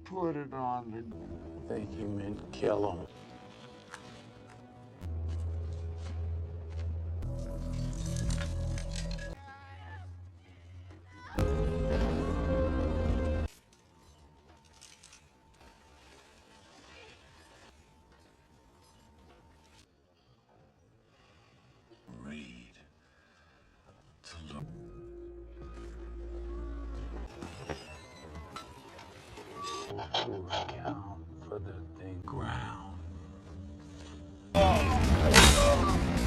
Put it on the... Think you meant kill him. Read to look. Down for the thing ground.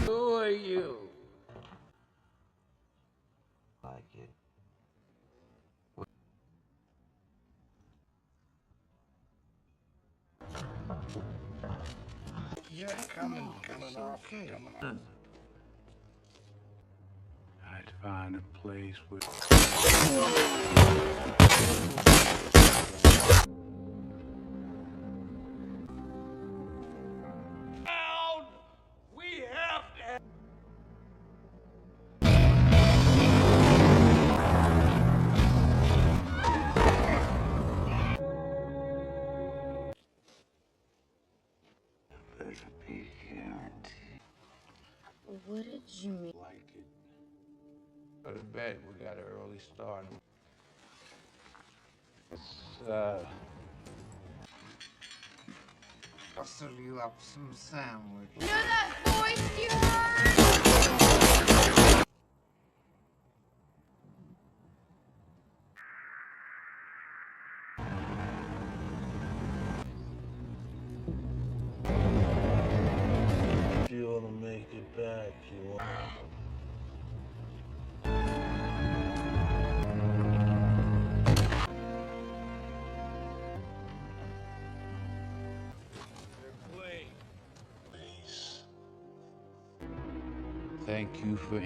Who are you? Like it. Yeah, coming off. Okay. I'd find a place with... We have to... Better be guaranteed. What did you mean? Like it. Go to bed, we got an early start. I'll serve you up some sandwich. You know that voice you heard? If you want to make it back, you want... Please. Thank you for...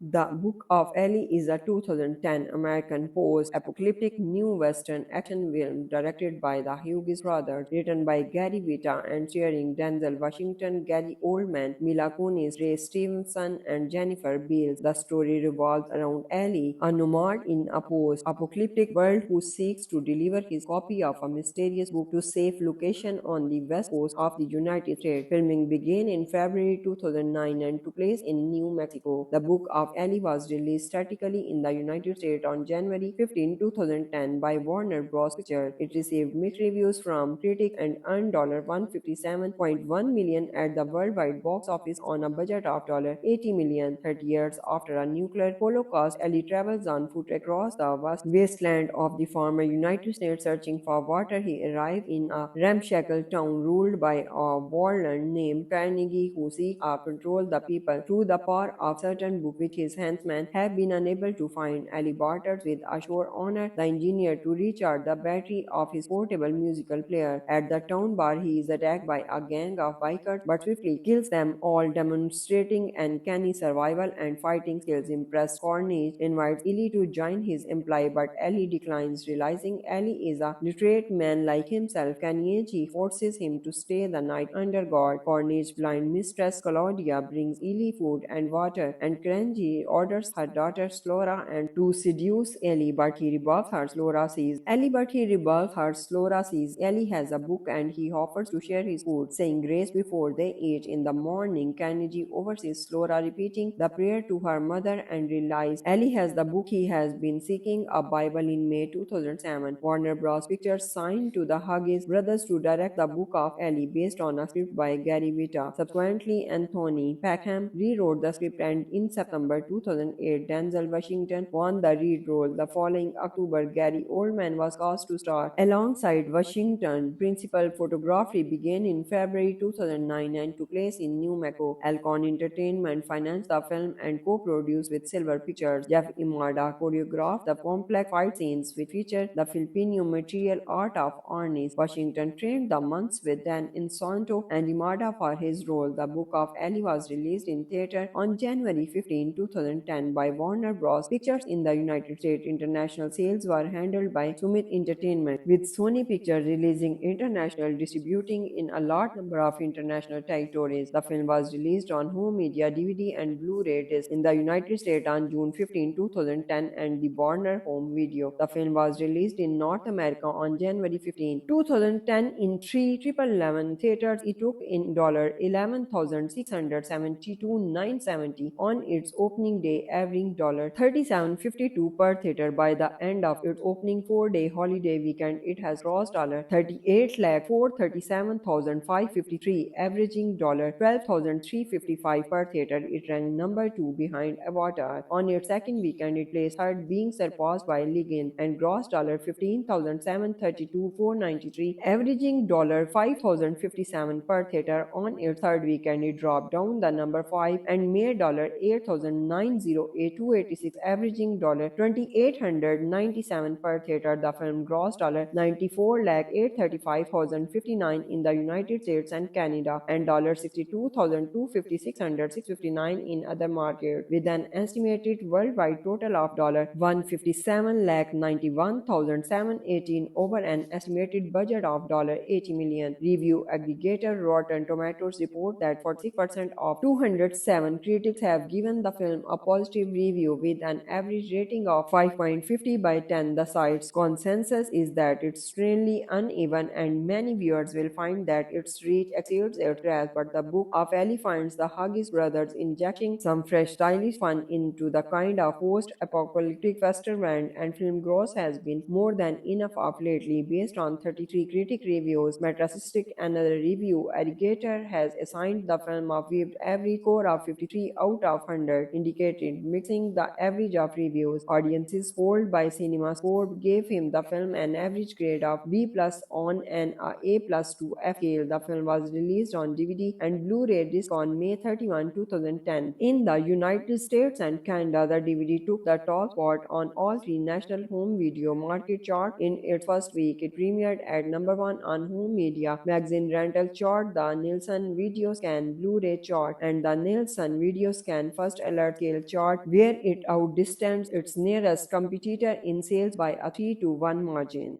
The Book of Eli is a 2010 American post-apocalyptic new Western action film directed by the Hughes brothers, written by Gary Whitta and starring Denzel Washington, Gary Oldman, Mila Kunis, Stevenson, and Jennifer Beals. The story revolves around Eli, a nomad in a post-apocalyptic world who seeks to deliver his copy of a mysterious book to safe location on the west coast of the United States. Filming began in February 2009 and took place in New Mexico. The Book of Eli was released theatrically in the United States on January 15, 2010 by Warner Bros. Pictures. It received mixed reviews from critics and earned $157.1 million at the worldwide box office on a budget of $80 million. 30 years after a nuclear holocaust, Eli travels on foot across the vast wasteland of the former United States searching for water. He arrives in a ramshackle town ruled by a warlord named Carnegie who seeks to control the people through the power of certain book which his henchmen have been unable to find. Ali barters with a shore owner, the engineer, to recharge the battery of his portable musical player. At the town bar, he is attacked by a gang of bikers but swiftly kills them all, demonstrating uncanny survival and fighting skills. Impressed, Cornish invites Eli to join his employ, but Eli declines. Realizing Eli is a literate man like himself, Kanichi forces him to stay the night under guard. Cornich's blind mistress Claudia brings Eli food and water, and Kranji orders her daughter Slora and to seduce Eli, but he rebuffs her. Slora sees Eli has a book and he offers to share his food, saying grace before they eat. In the morning, Kennedy oversees Slora repeating the prayer to her mother and realizes Eli has the book he has been seeking, a Bible. In May 2007, Warner Bros. Pictures signed to the Hughes brothers to direct the Book of Eli based on a script by Gary Whitta. Subsequently, Anthony Peckham rewrote the script, and in September 2008, Denzel Washington won the lead role. The following October, Gary Oldman was cast to star alongside Washington. Principal photography began in February 2009 and took place in New Mexico. Alcon Entertainment financed the film and co-produced with Silver Pictures. Jeff Imada choreographed the complex fight scenes which featured the Filipino martial art of Arnis. Washington trained the months with Dan Insanto and Imada for his role. The Book of Eli was released in theater on January 15, 2010 by Warner Bros. Pictures in the United States. International sales were handled by Summit Entertainment, with Sony Pictures releasing international distributing in a large number of international territories. The film was released on home media, DVD, and Blu-ray disc in the United States on June 15, 2010, and the Warner Home Video. The film was released in North America on January 15, 2010 in three Triple Eleven theaters. It took in $11,672,970 on its opening day, averaging $37.52 per theater. By the end of its opening 4-day holiday weekend, it has grossed $38,437,553, averaging $12,355 per theater. It ranked number 2 behind Avatar. On its second weekend, it placed third, being surpassed by Legend, and grossed $15,732,493, averaging $5,057 per theater. On its third weekend, it dropped down the number 5 and made $8,908,286, averaging $2,897 per theater. The film grossed $94,835,059 in the United States and Canada, and $62,256,659 in other markets, with an estimated worldwide total of $157,091,718 over an estimated budget of $80 million. Review aggregator Rotten Tomatoes report that 46% of 207 critics have given the film a positive review, with an average rating of 5.50 by 10. The site's consensus is that it's extremely uneven, and many viewers will find that its reach exceeds its grasp. But the Book of Eli finds the Hughes brothers injecting some fresh stylish fun into the kind of post-apocalyptic western, and film gross has been more than enough of lately. Based on 33 critic reviews, Metacritic, another review aggregator, has assigned the film a weighted average score of 53 out of 100, indicated mixing the average of reviews. Audiences polled by CinemaScore gave him the film an average grade of B+ on an A+ to F scale. The film was released on DVD and Blu-ray disc on May 31, 2010. In the United States and Canada, the DVD took the top spot on all three national home video market charts in its first week. It premiered at number 1 on home media magazine rental chart, the Nielsen Video Scan Blu-ray chart, and the Nielsen Video Scan First Alert Scale chart, where it outdistanced its nearest competitor in sales by a 3-to-1 margin.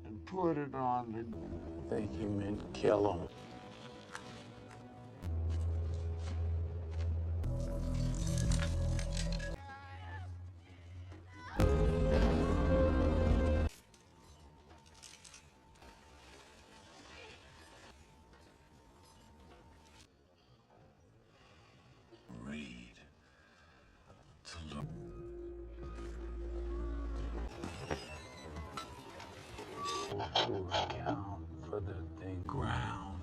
And put it on the... Think you meant kill him. Read to look. Account for the thing ground.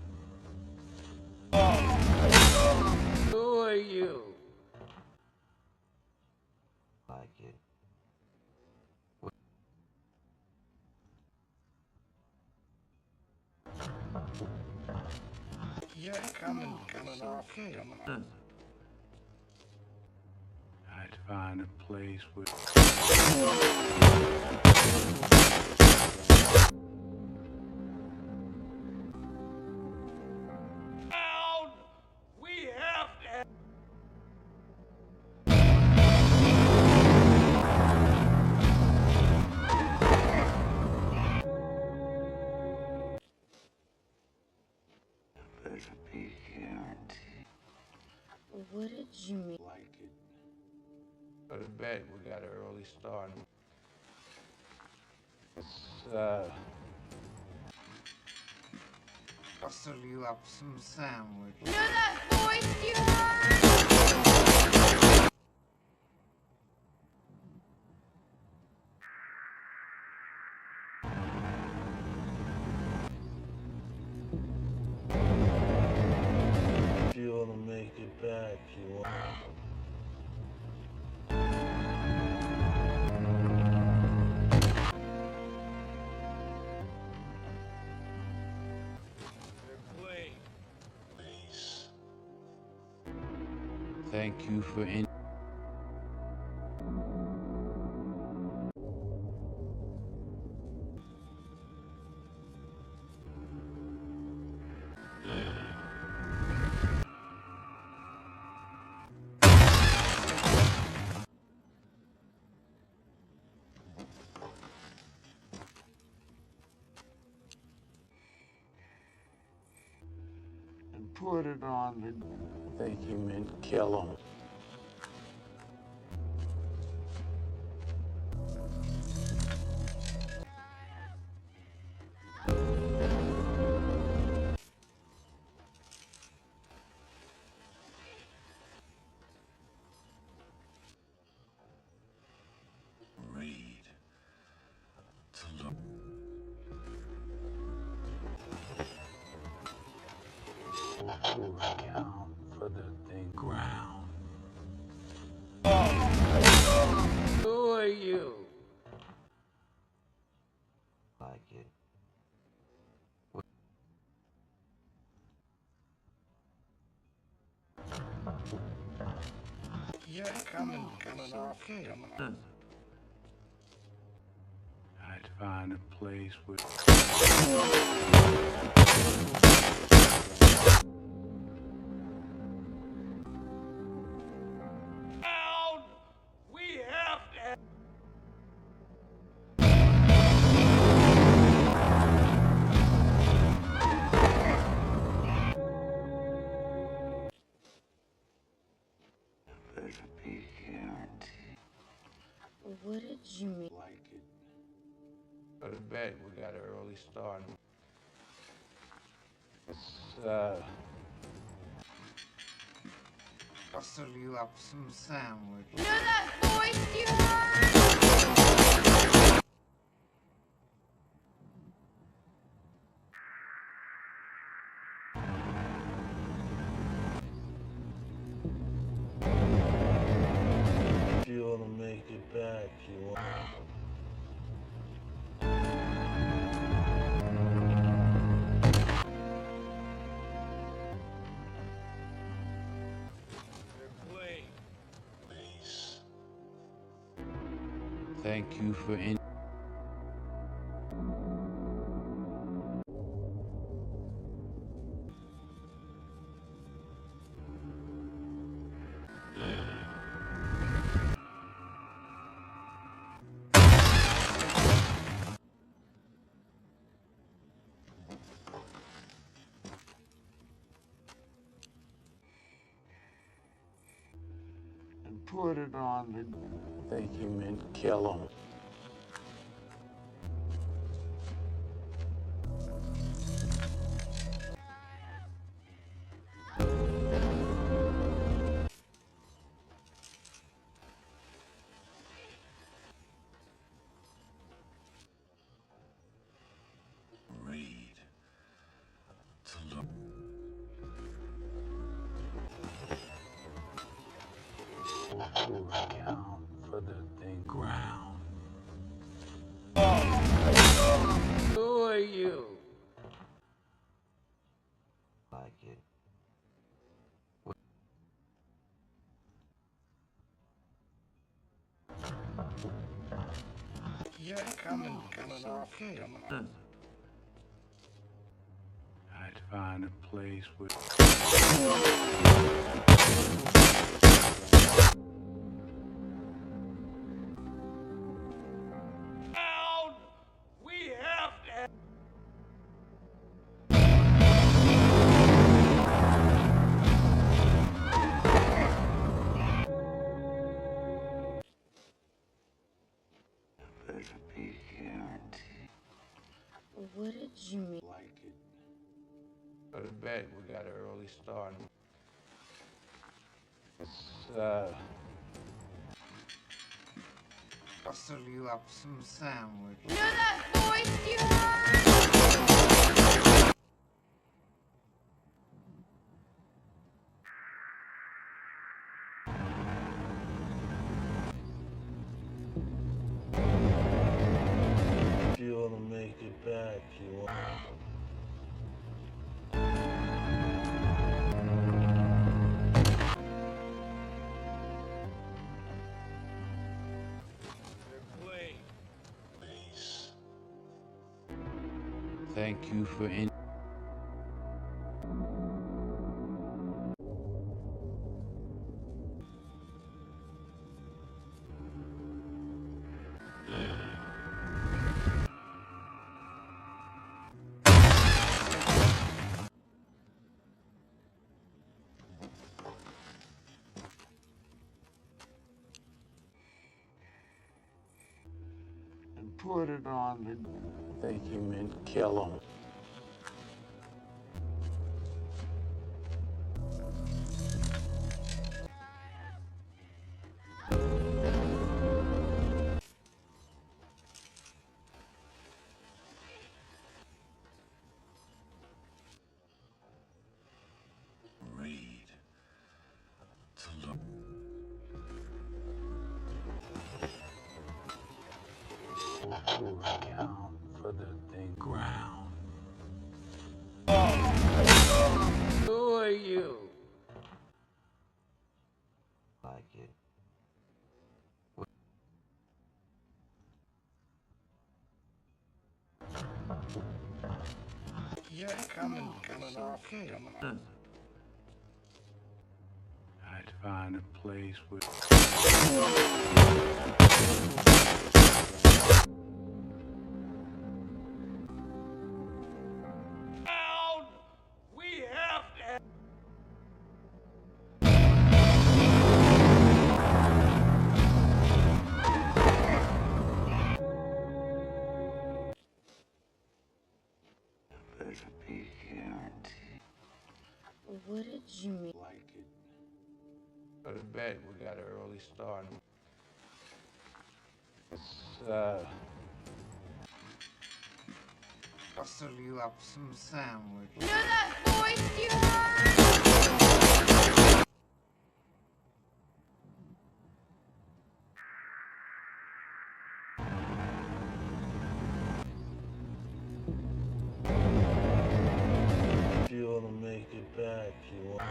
Who are you? Like it. Yeah, coming off. Okay. I'd find a place where... We have to... There's a big guarantee. What did you mean? Like it. Go to bed. We got an early start. I'll serve you up some sandwich. You know that voice you heard? If you want to make it back, you want... Thank you for in. And put it on the. Think you meant kill him. Read to look. Account for the thing ground. Who are you? Like it. Yeah, coming off. I'd find a place where. We have to. Better be guaranteed. What did you mean? Like it. Go to bed. We got an early start. It's Hustle you up some sandwich. You know that voice you heard? if you want to make it back, you want. Peace. Thank you for in. And put it on the. Think you meant kill him. Read to look. Account for the thing ground. Who are you? Like it. Yeah, coming off. I'd find a place where. We have to. Better be guaranteed. What did you mean? Like it. Go to bed. We got an early start. It's Hustle you up some sandwich. You know that voice you heard? if you want to make it back, you want. Thank you for and put it on the. Think you meant kill him. Read to look. Down for the thing ground. Who are you? Like it. Yeah, coming off. Okay. I'd find a place with. We have to. Better be guaranteed. What did you mean? Like it. Go to bed. We got an early start. It's Hustle you up some sandwich. You know that voice you heard? if you want to make it back, you want.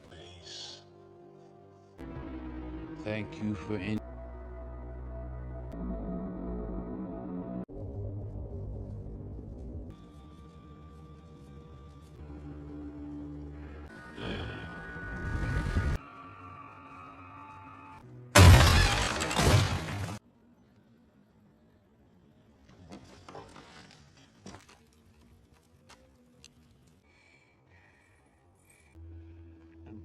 Please. Thank you for and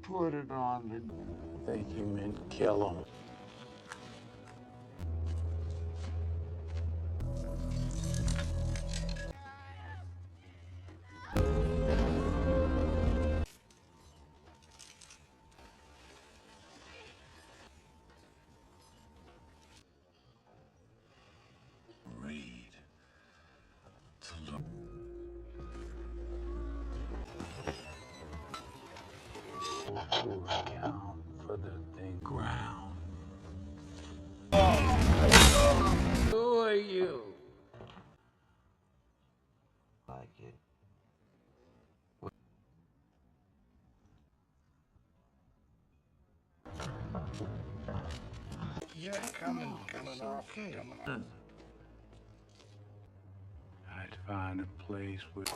put it on the. Think you meant kill him. Read to look. Down for the thing ground. Who are you? Like it. Yeah, coming off. Okay. I'd find a place with.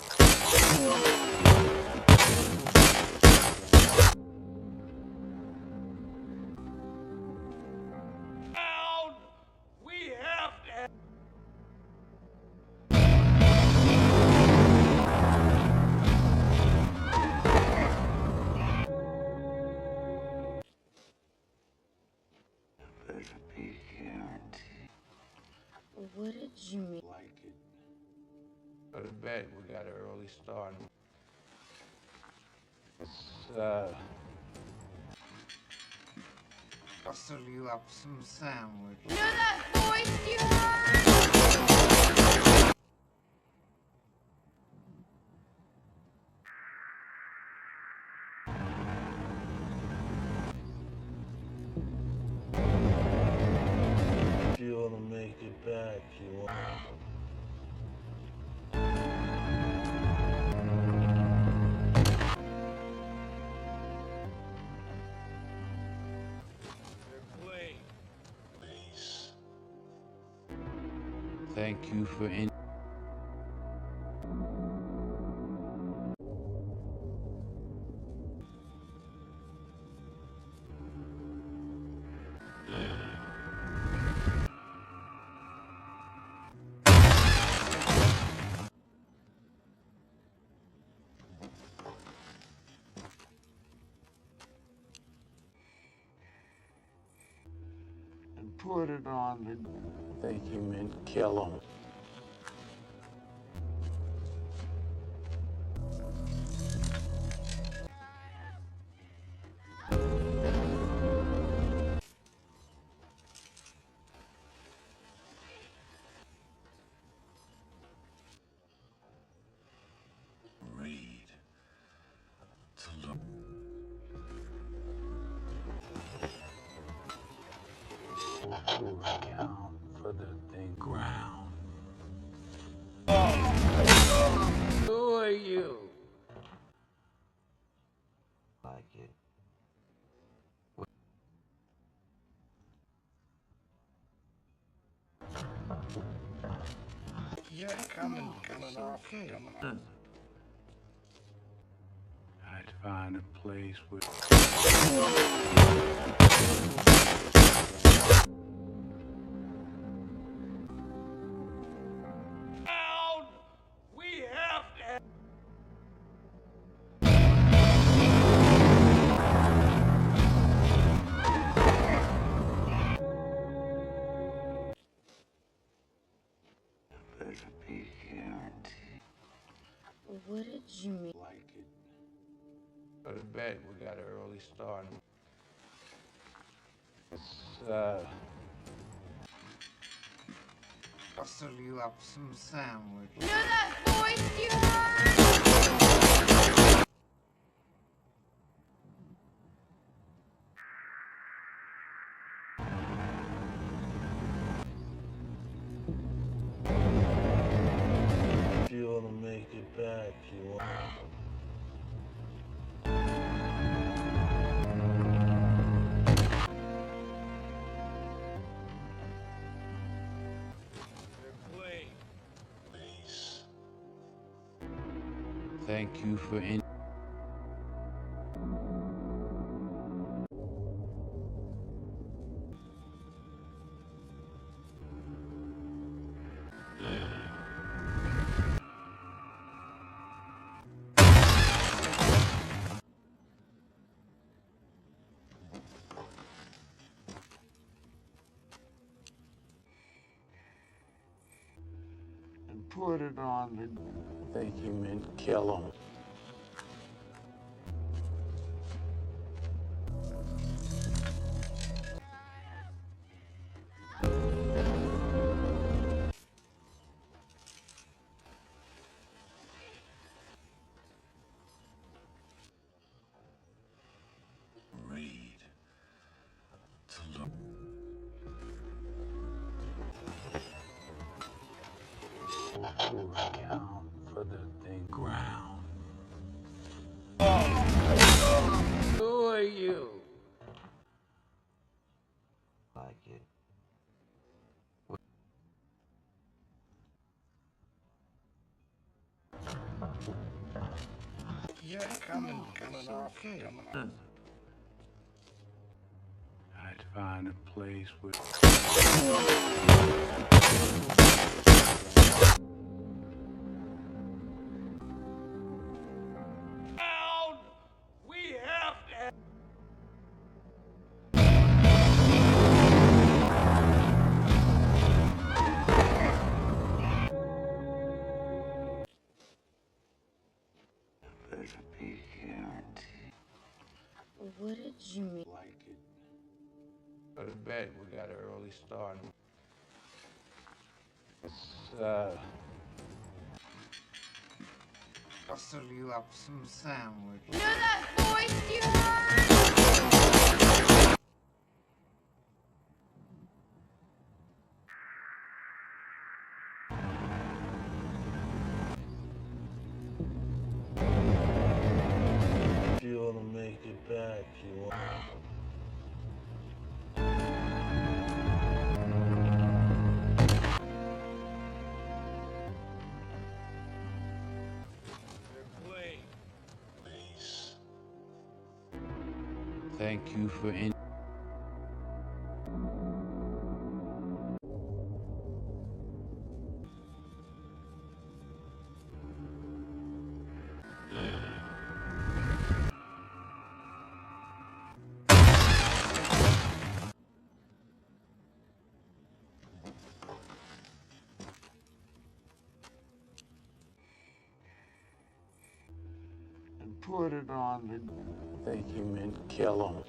We have to. Better be guaranteed. What did you mean? Like it. Go to bed. We got an early start. It's Hustle you up some sandwich. You know that voice you heard? if you want to make it back, you want. Thank you for and put it on the. Think you meant kill him. Read to look. To account for the thing ground. Who are you? Like it. Yeah, coming off. Okay. I'd find a place where. We have to. Better be guaranteed. What did you mean? Like it. Go to bed. We got an early start. It's Hustle you up some sandwich. You know that voice you heard? if you want to make it back, you want. Please. Thank you for and put it on the. Think you meant kill him. Read to look. To account for the thing ground. Who are you? Like it. Yeah, coming off. Okay. I'd find a place where. We have to. Better be guaranteed. What did you mean? Like it. Go to bed. We got an early start. It's Hustle you up some sandwich. You know that voice you heard? if you want to make it back, you want. Thank you for and put it on the. Think you meant kill him.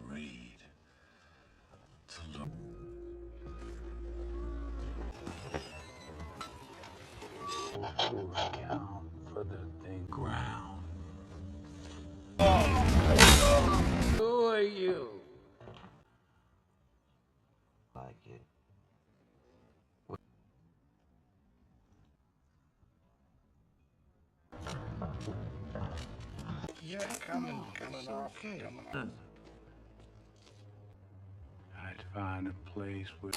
Read to look. Account for the thing ground. Who are you? Like it. Yeah, coming okay. I'd find a place where.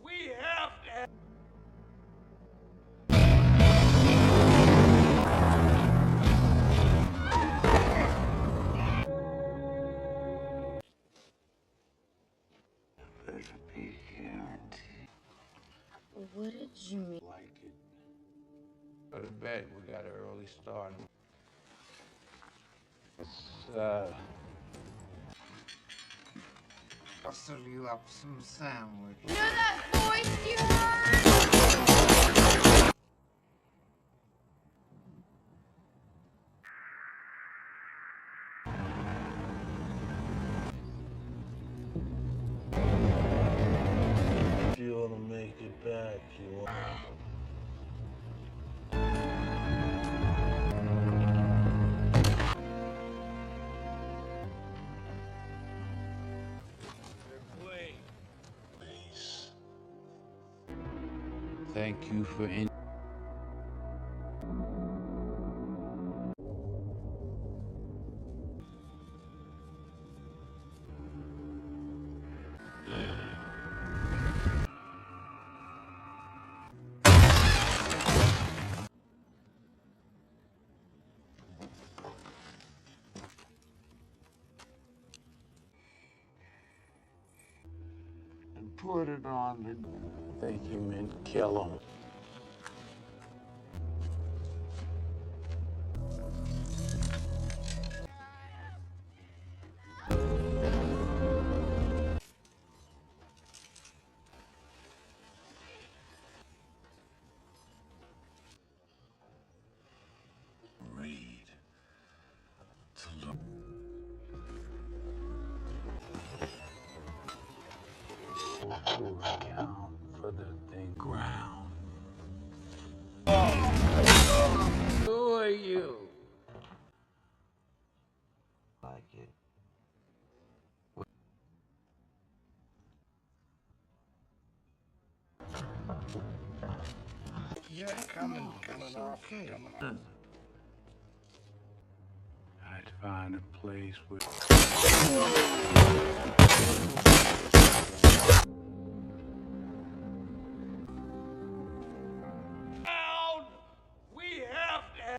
We have to. Better be guaranteed. What did you mean? Like it. Go to bed. We got an early start. It's I'll serve you up some sandwich. You know that voice you heard? if you want to make it back, you want. Please. Thank you for and put it on the. Think you meant kill him. Read to look. Account for the thing ground. Who are you? Like it. Yeah, coming okay. I'd find a place where. We have to.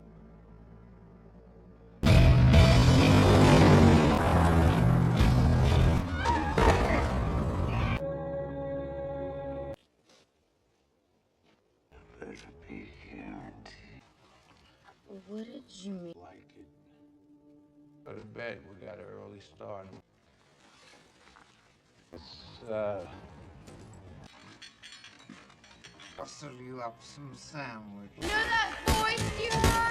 Better be guaranteed. What did you mean? Like it. Go to bed. We got an early start. It's I'll serve you up some sandwich. You know that voice you heard?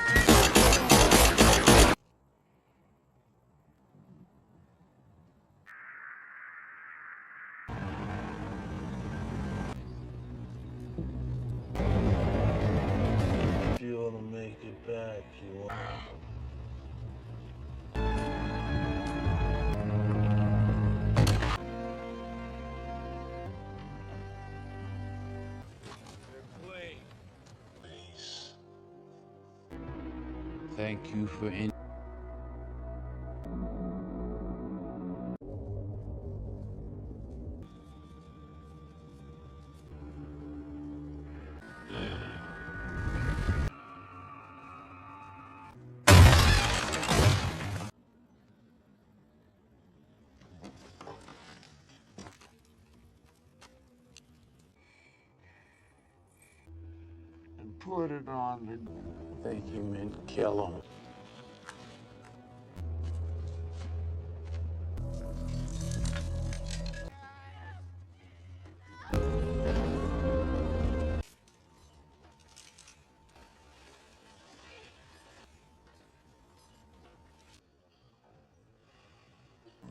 if you want to make it back, you want. Thank you for and put it on the human kill 'em.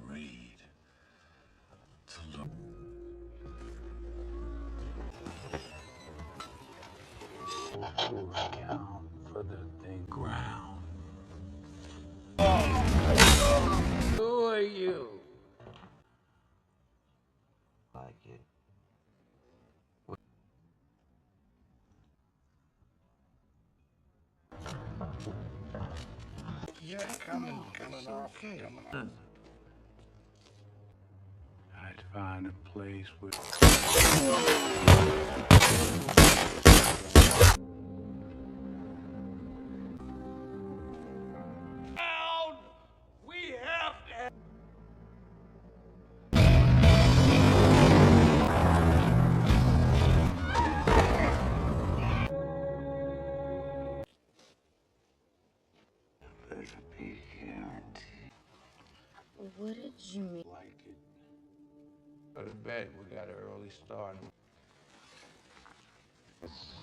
Read to look. Down for the thing ground. Who are you? Like it. Yeah, coming off. I'd find a place with we have to. Better be guaranteed. What did you mean? Like it. Go to bed. We got an early start. It's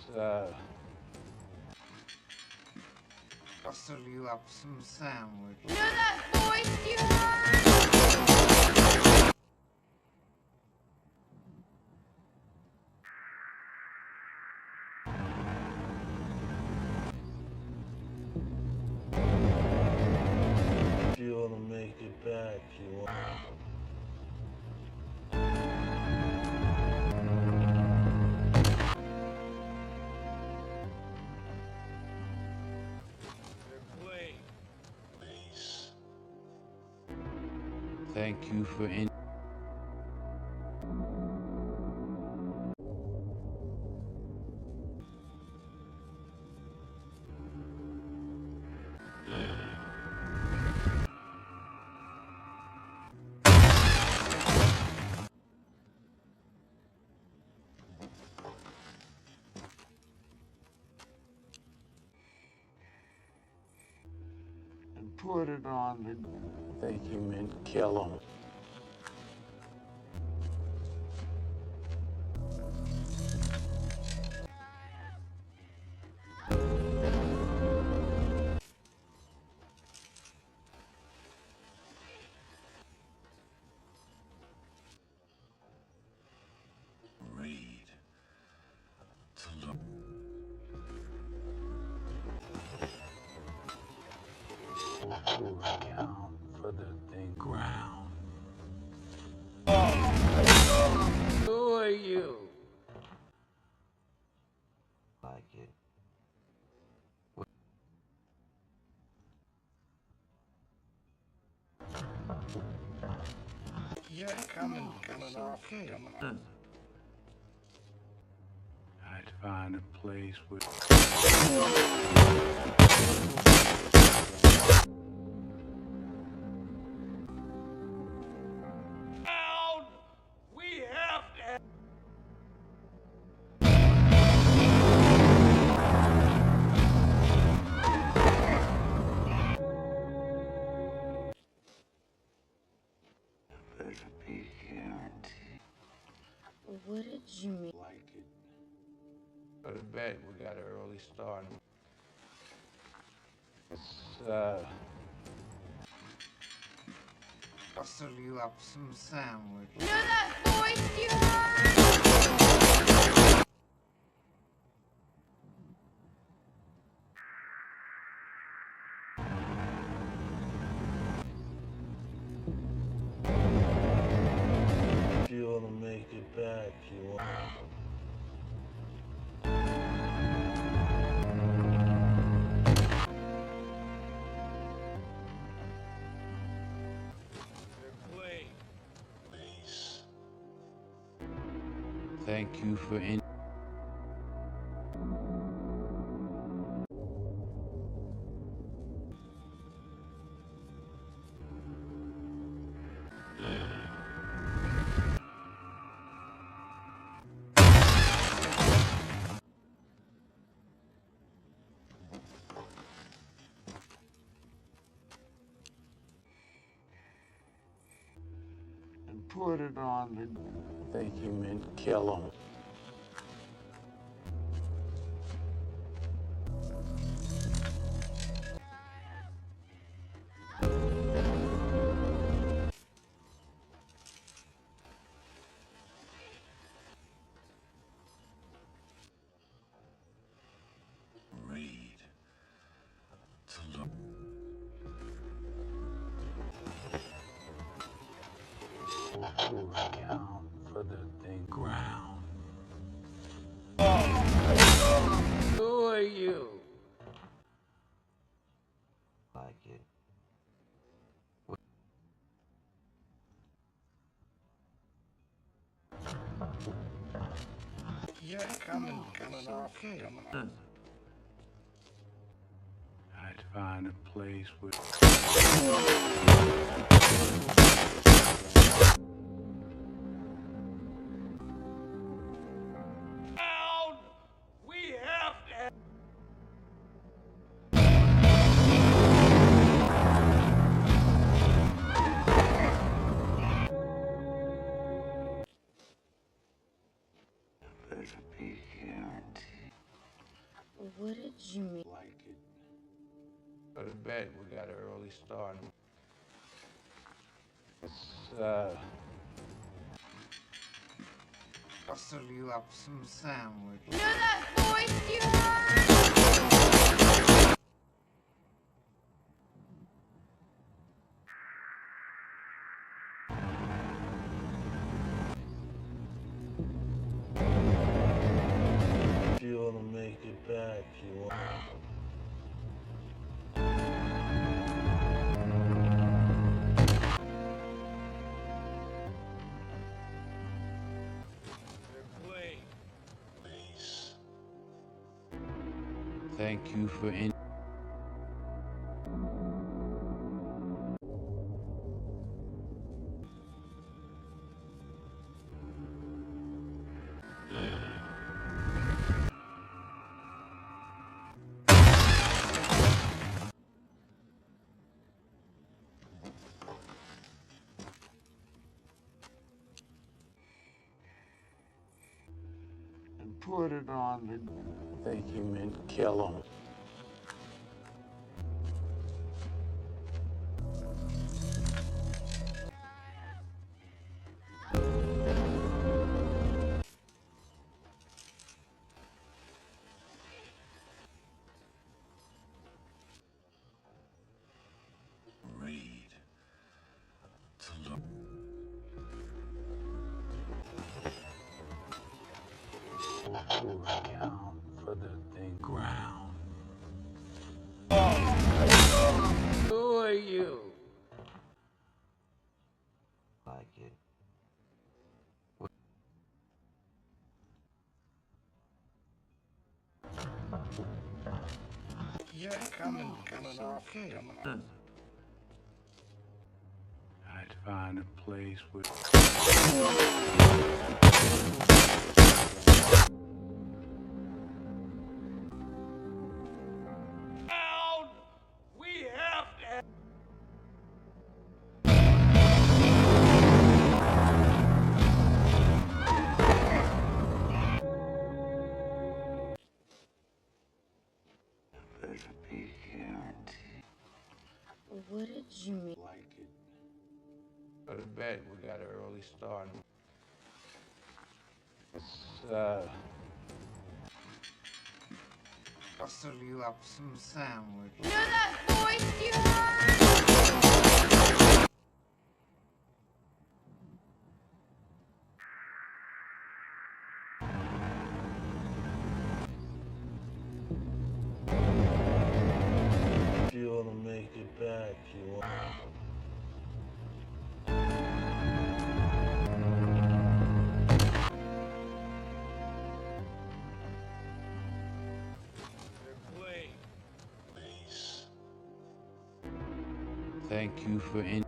I'll serve you up some sandwich. You know that voice you heard? if you want to make it back, you want. Please. Thank you for and put it on the human kill 'em. Read to look. Down for the thing ground. Who are you? Like it. Yeah, coming off. I'd find a place with. We have to. Better be guaranteed. What did you mean? Like it. Go to bed. We got an early start. It's I'll serve you up some sandwich. You know that voice you heard? if you want to make it back, you want. Thank you for and put it on the. Think you meant kill him. Read to look. Count for the thing ground. Who are you? Like it. Yeah, coming okay. I'd find a place with. We have to. Better be guaranteed. What did you mean? Like it. Go to bed. We got an early start. It's Hustle you up some sandwich. You know that voice you heard? if you want to make it back, you want. Please. Thank you for and put it on the. Think you meant kill him. Read to look. Count for the thing ground. Who are you? Like it. Yeah, coming okay. I'd find a place with. We have to. Better be guaranteed. What did you mean? Like it. Go to bed. We got an early start. It's Hustle you up some sandwich. You know that voice you heard? if you want to make it back, you want. Thank you for and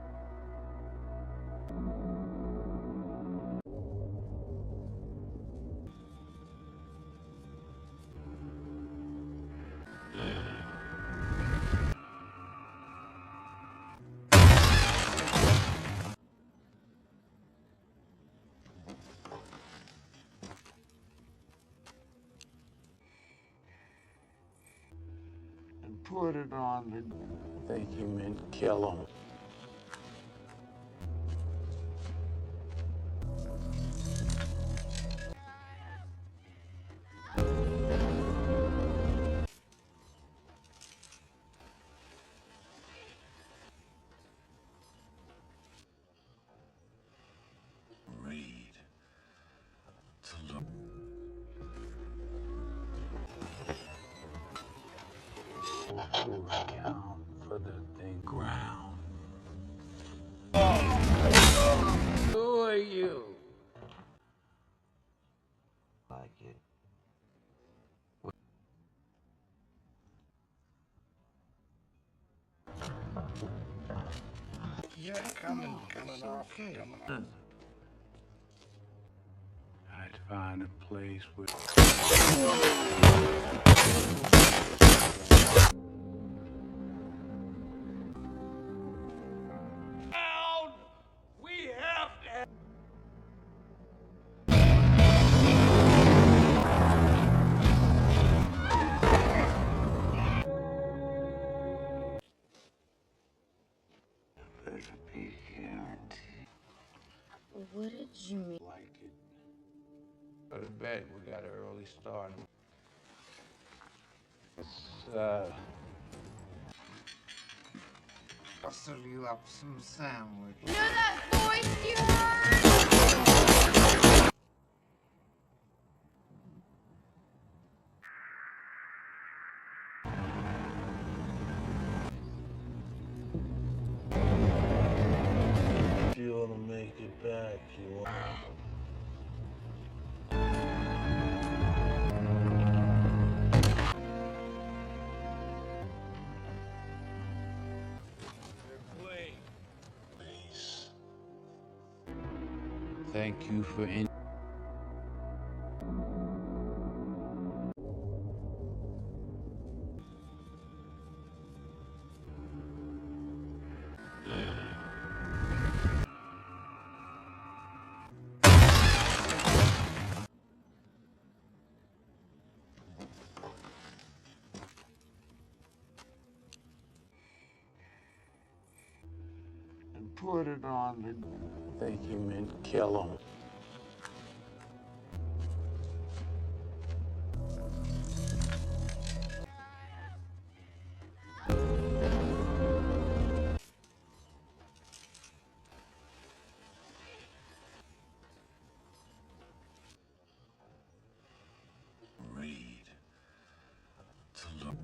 put it on the. Think you meant kill him. Read to look. Who account for the thing ground? Who are you? Like it. Yeah, coming off. I'd find a place where. We have to. Better be guaranteed. What did you mean? Like it. Go to bed. We got an early start. It's Hustle you up some sandwich. You know that voice you heard? if you want to make it back, you want. Peace. Thank you for and put it on the. Think you meant kill him. Read to look.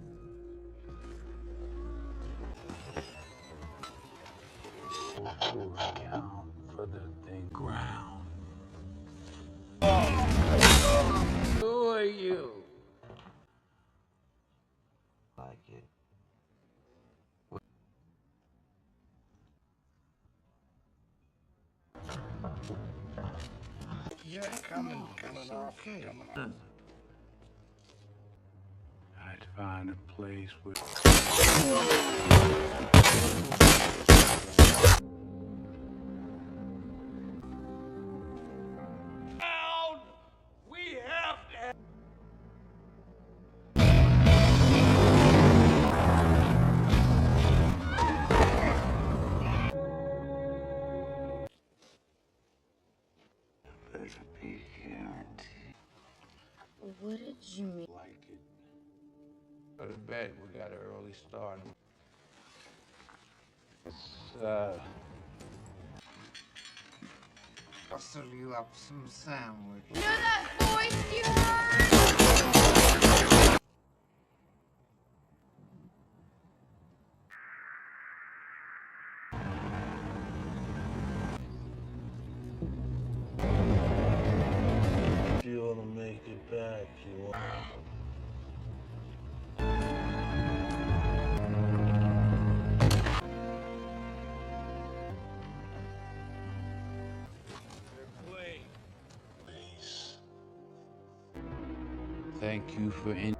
Who account for the thing ground? Who are you? Like it. Yeah, coming off. I'd find a place where. We have to. Better be guaranteed. What did you mean? Like it. Go to bed. We got an early start. It's Hustle you up some sandwich. You know that voice you heard? if you want to make it back, you want. Thank you for and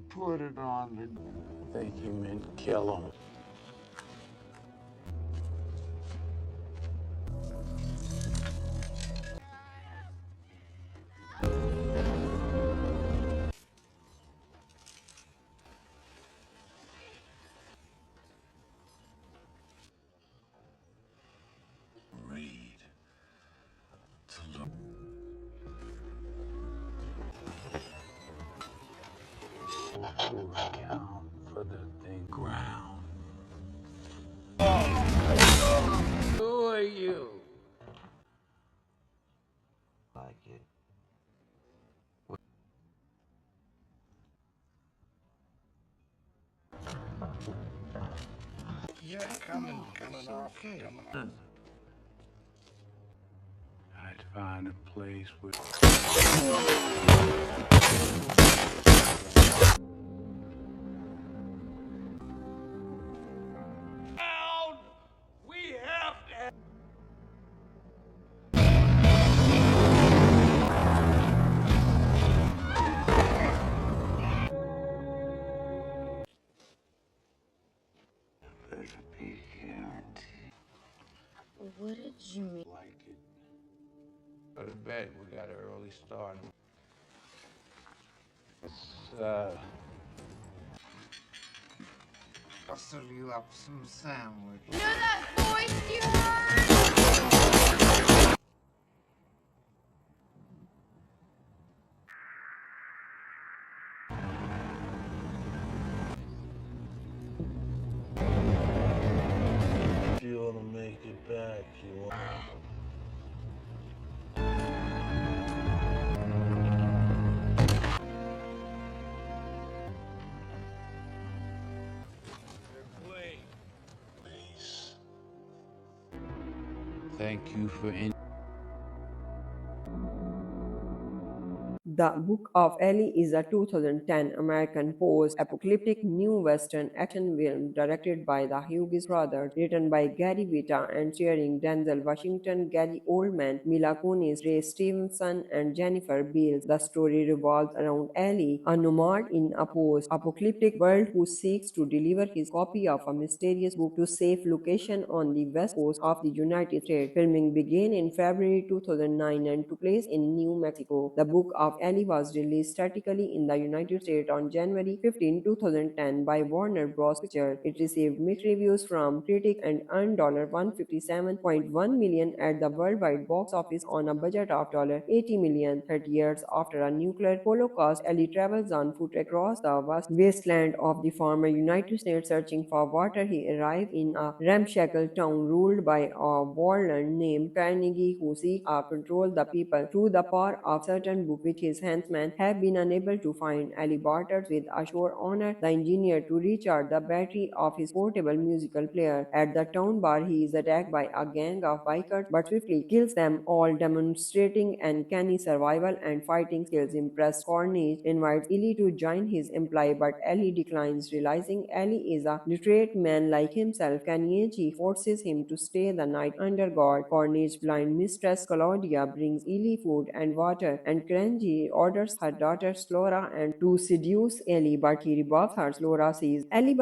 put it on the. Think you meant kill him. Read to look. Down for the thing ground. Who are you? Like it. Yeah, coming off. Okay. I'd find a place with. We have to. Better be guaranteed. What did you mean? Like it. Go to bed. We got an early start. It's Hustle you up some sandwich. You know that voice you heard? If you want to make it back, you want. Please. Thank you for. The Book of Eli is a 2010 American post-apocalyptic new Western action film directed by the Hughes brothers, written by Gary Whitta and starring Denzel Washington, Gary Oldman, Mila Kunis, Stevenson, and Jennifer Beals. The story revolves around Eli, a nomad in a post-apocalyptic world who seeks to deliver his copy of a mysterious book to safe location on the west coast of the United States. Filming began in February 2009 and took place in New Mexico. The Book of Eli was released theatrically in the United States on January 15, 2010 by Warner Bros. Pictures. It received mixed reviews from critics and earned $157.1 million at the worldwide box office on a budget of $80 million. 30 years after a nuclear holocaust, Eli travels on foot across the vast wasteland of the former United States searching for water. He arrives in a ramshackle town ruled by a warlord named Carnegie who seeks to control the people through the power of certain book which his henchmen have been unable to find. Ali barters with a shore owner, the engineer, to recharge the battery of his portable musical player. At the town bar, he is attacked by a gang of bikers but swiftly kills them all, demonstrating uncanny survival and fighting skills. Impressed, Cornish invites Ellie to join his employ, but Ellie declines. Realizing Ellie is a literate man like himself, Kanichi forces him to stay the night under guard. Cornich's blind mistress Claudia brings Ellie food and water, and Kranji orders her daughter Slora and to seduce Ellie, but he rebuffs her. Slora sees Ellie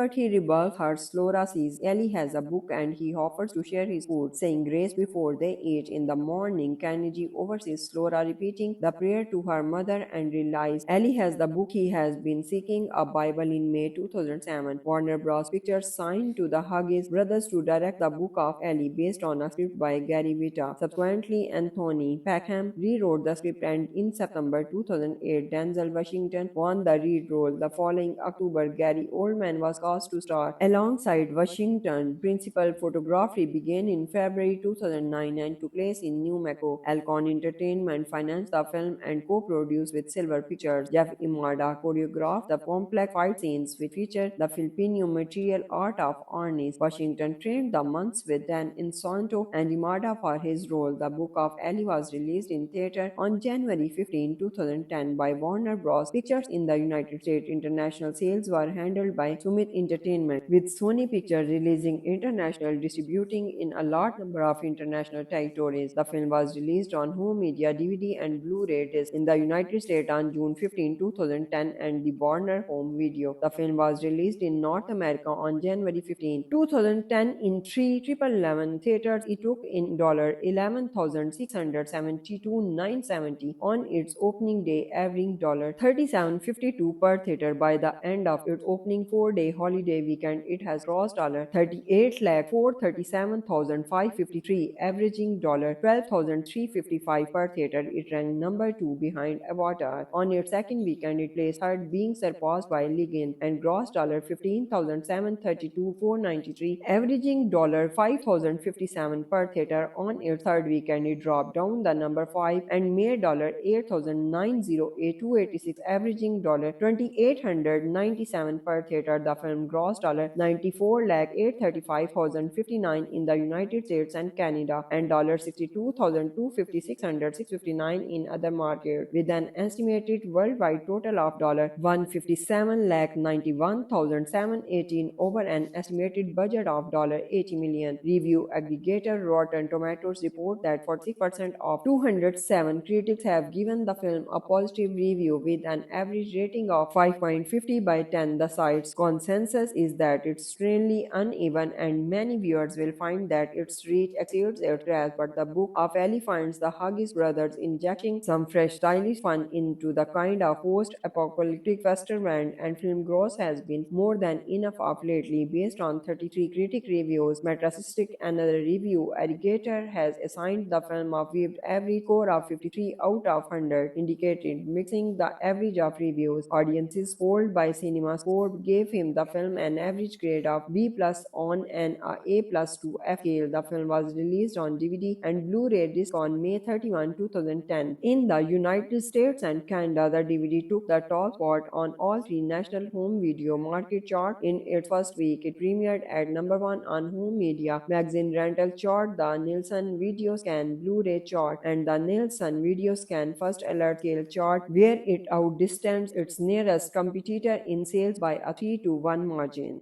has a book and he offers to share his food, saying grace before they eat. In the morning, Kennedy oversees Slora repeating the prayer to her mother and realizes Ellie has the book he has been seeking, a Bible. In May 2007, Warner Bros. Pictures signed to the Hughes brothers to direct the Book of Ellie based on a script by Gary Whitta. Subsequently, Anthony Peckham rewrote the script, and in September 2008, Denzel Washington won the lead role. The following October, Gary Oldman was cast to star alongside Washington. Principal photography began in February 2009 and took place in New Mexico. Alcon Entertainment financed the film and co-produced with Silver Pictures. Jeff Imada choreographed the complex fight scenes which featured the Filipino martial art of arnis. Washington trained the months with Dan Insonto and Imada for his role. The Book of Eli was released in theater on January 15, 2010 by Warner Bros. Pictures in the United States. International sales were handled by Summit Entertainment, with Sony Pictures releasing international distributing in a large number of international territories. The film was released on home media, DVD and Blu-ray disc in the United States on June 15, 2010 and the Warner Home Video. The film was released in North America on January 15, 2010 in 3,11 theaters. It took in $11,672,970 on its opening day, averaging $37.52 per theater. By the end of its opening 4-day holiday weekend, it has grossed $38,437,553, averaging $12,355 per theater. It ranked number 2 behind Avatar. On its second weekend, it placed third, being surpassed by Legend, and grossed $15,732,493, averaging $5,057 per theater. On its third weekend, it dropped down the number 5 and made $8,908,286, averaging $2,897 per theater. The film grossed $94,835,059 in the United States and Canada and $62,256,659 in other markets, with an estimated worldwide total of $157,91,718 over an estimated budget of $80 million. Review aggregator Rotten Tomatoes report that 46% of 207 critics have given the film a positive review, with an average rating of 5.50 by 10. The site's consensus is that it's extremely uneven, and many viewers will find that its reach exceeds its grasp. But the Book of Eli finds the Hughes brothers injecting some fresh stylish fun into the kind of post-apocalyptic western, and film gross has been more than enough of lately. Based on 33 critic reviews, Metacritic, another review aggregator, has assigned the film a viewed average score of 53 out of 100, indicated mixing the average of reviews. Audiences polled by CinemaScore gave him the film an average grade of B+ on an A+ to F scale. The film was released on DVD and Blu-ray disc on May 31, 2010. In the United States and Canada, the DVD took the top spot on all three national home video market charts in its first week. It premiered at number 1 on home media magazine rental chart, the Nielsen Video Scan Blu-ray chart, and the Nielsen Video Scan First Alert Scale chart, where it outdistanced its nearest competitor in sales by a 3-1 margin.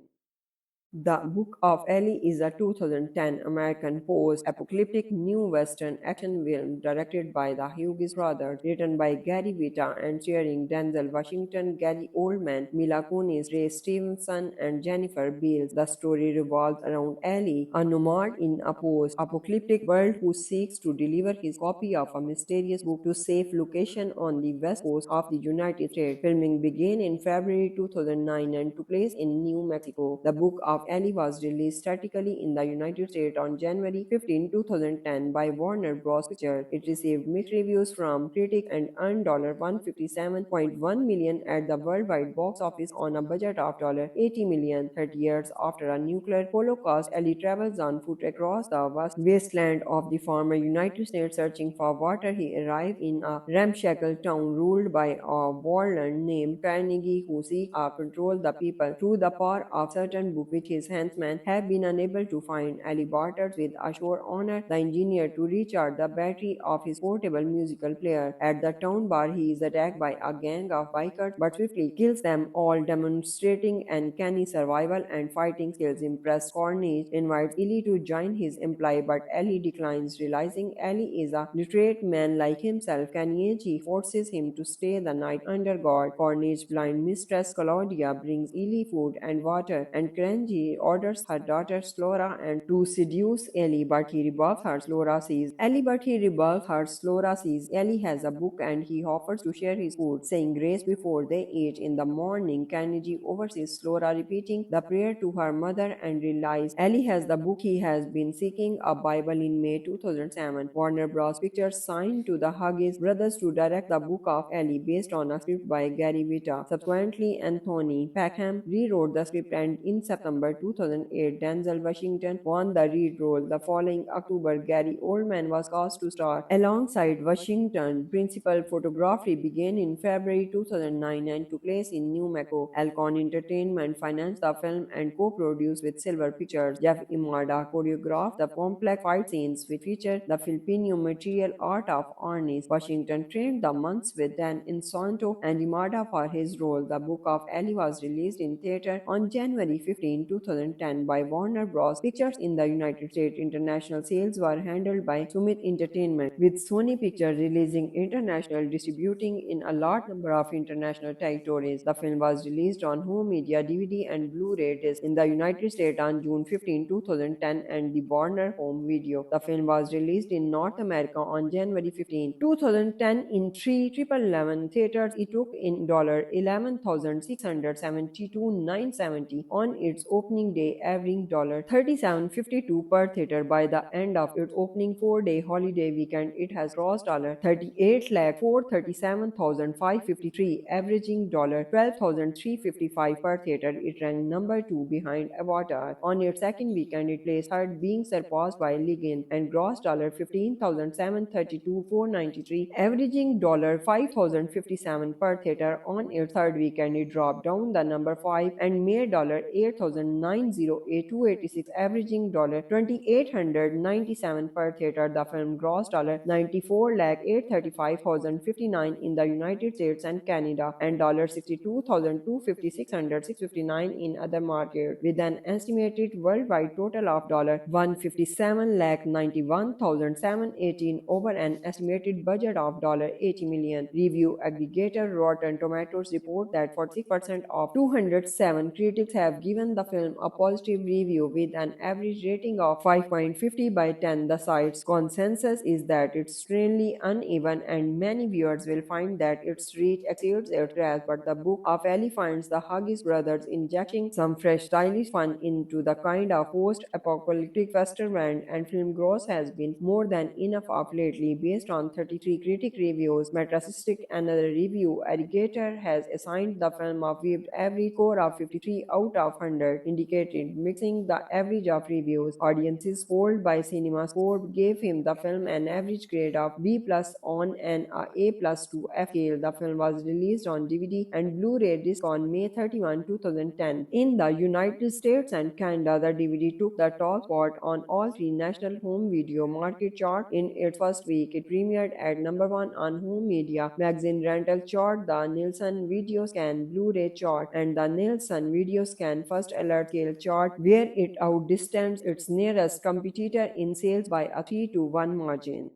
The Book of Eli is a 2010 American post-apocalyptic new Western action film directed by the Hughes brothers, written by Gary Whitta and starring Denzel Washington, Gary Oldman, Mila Kunis, Stevenson, and Jennifer Beals. The story revolves around Eli, a nomad in a post-apocalyptic world who seeks to deliver his copy of a mysterious book to safe location on the west coast of the United States. Filming began in February 2009 and took place in New Mexico. The Book of Eli was released theatrically in the United States on January 15, 2010 by Warner Bros. Pictures. It received mixed reviews from critics and earned $157.1 million at the worldwide box office on a budget of $80 million. 30 years after a nuclear holocaust, Eli travels on foot across the vast wasteland of the former United States searching for water. He arrives in a ramshackle town ruled by a warlord named Carnegie, who seeks to control the people through the power of certain book which his henchmen have been unable to find. Ali barters with a shore owner, the engineer, to recharge the battery of his portable musical player. At the town bar, he is attacked by a gang of bikers but swiftly kills them all, demonstrating uncanny survival and fighting skills. Impressed, Cornish invites Eli to join his employ, but Eli declines. Realizing Eli is a literate man like himself, Kanichi forces him to stay the night under guard. Cornich's blind mistress Claudia brings Eli food and water, and Kranji he orders her daughter Slora and to seduce Ellie, but he rebuffs her. Slora sees Ellie, but he rebuffs her. Slora sees Ellie has a book and he offers to share his food, saying grace before they eat. In the morning, Carnegie oversees Slora repeating the prayer to her mother and realizes Ellie has the book he has been seeking, a Bible. In May 2007, Warner Bros. Pictures signed to the Hughes brothers to direct the Book of Eli based on a script by Gary Whitta. Subsequently, Anthony Packham rewrote the script, and in September 2008, Denzel Washington won the lead role. The following October, Gary Oldman was cast to star alongside Washington. Principal photography began in February 2009 and took place in New Mexico. Alcon Entertainment financed the film and co-produced with Silver Pictures. Jeff Imada choreographed the complex fight scenes which featured the Filipino martial art of Arnis. Washington trained the months with Dan Insanto and Imada for his role. The Book of Eli was released in theater on January 15, 2010 by Warner Bros. Pictures in the United States. International sales were handled by Summit Entertainment, with Sony Pictures releasing international distributing in a large number of international territories. The film was released on home media, DVD and Blu-ray disc in the United States on June 15, 2010 and the Warner Home Video. The film was released in North America on January 15, 2010 in 3,11 theaters. It took in $11,672,970 on its opening day, averaging $37.52 per theater. By the end of its opening 4-day holiday weekend, it has grossed $38,437,553, averaging $12,355 per theater. It ranked number 2 behind Avatar. On its second weekend, it placed third, being surpassed by Legend, and grossed $15,732,493, averaging $5,057 per theater. On its third weekend, it dropped down the number 5 and made $8,908,286, averaging $2,897 per theater. The film grossed $94,835,059 in the United States and Canada and $62,256,659 in other markets, with an estimated worldwide total of $157,91,718 over an estimated budget of $80 million. Review aggregator Rotten Tomatoes report that 46% of 207 critics have given the film a positive review, with an average rating of 5.50 by 10. The site's consensus is that it's extremely uneven, and many viewers will find that its reach exceeds its grasp. But the Book of Eli finds the Hughes brothers injecting some fresh stylish fun into the kind of post-apocalyptic western, and film gross has been more than enough of lately. Based on 33 critic reviews, Metacritic, another review aggregator, has assigned the film a weighted average score of 53 out of 100, indicated mixing the average of reviews. Audiences polled by CinemaScore gave him the film an average grade of B+ on an A+ to F scale. The film was released on DVD and Blu-ray disc on May 31, 2010. In the United States and Canada, the DVD took the top spot on all three national home video market charts in its first week. It premiered at number 1 on home media magazine rental chart, the Nielsen Video Scan Blu-ray chart, and the Nielsen Video Scan First Alert Scale chart, where it outdistanced its nearest competitor in sales by a 3-1 margin.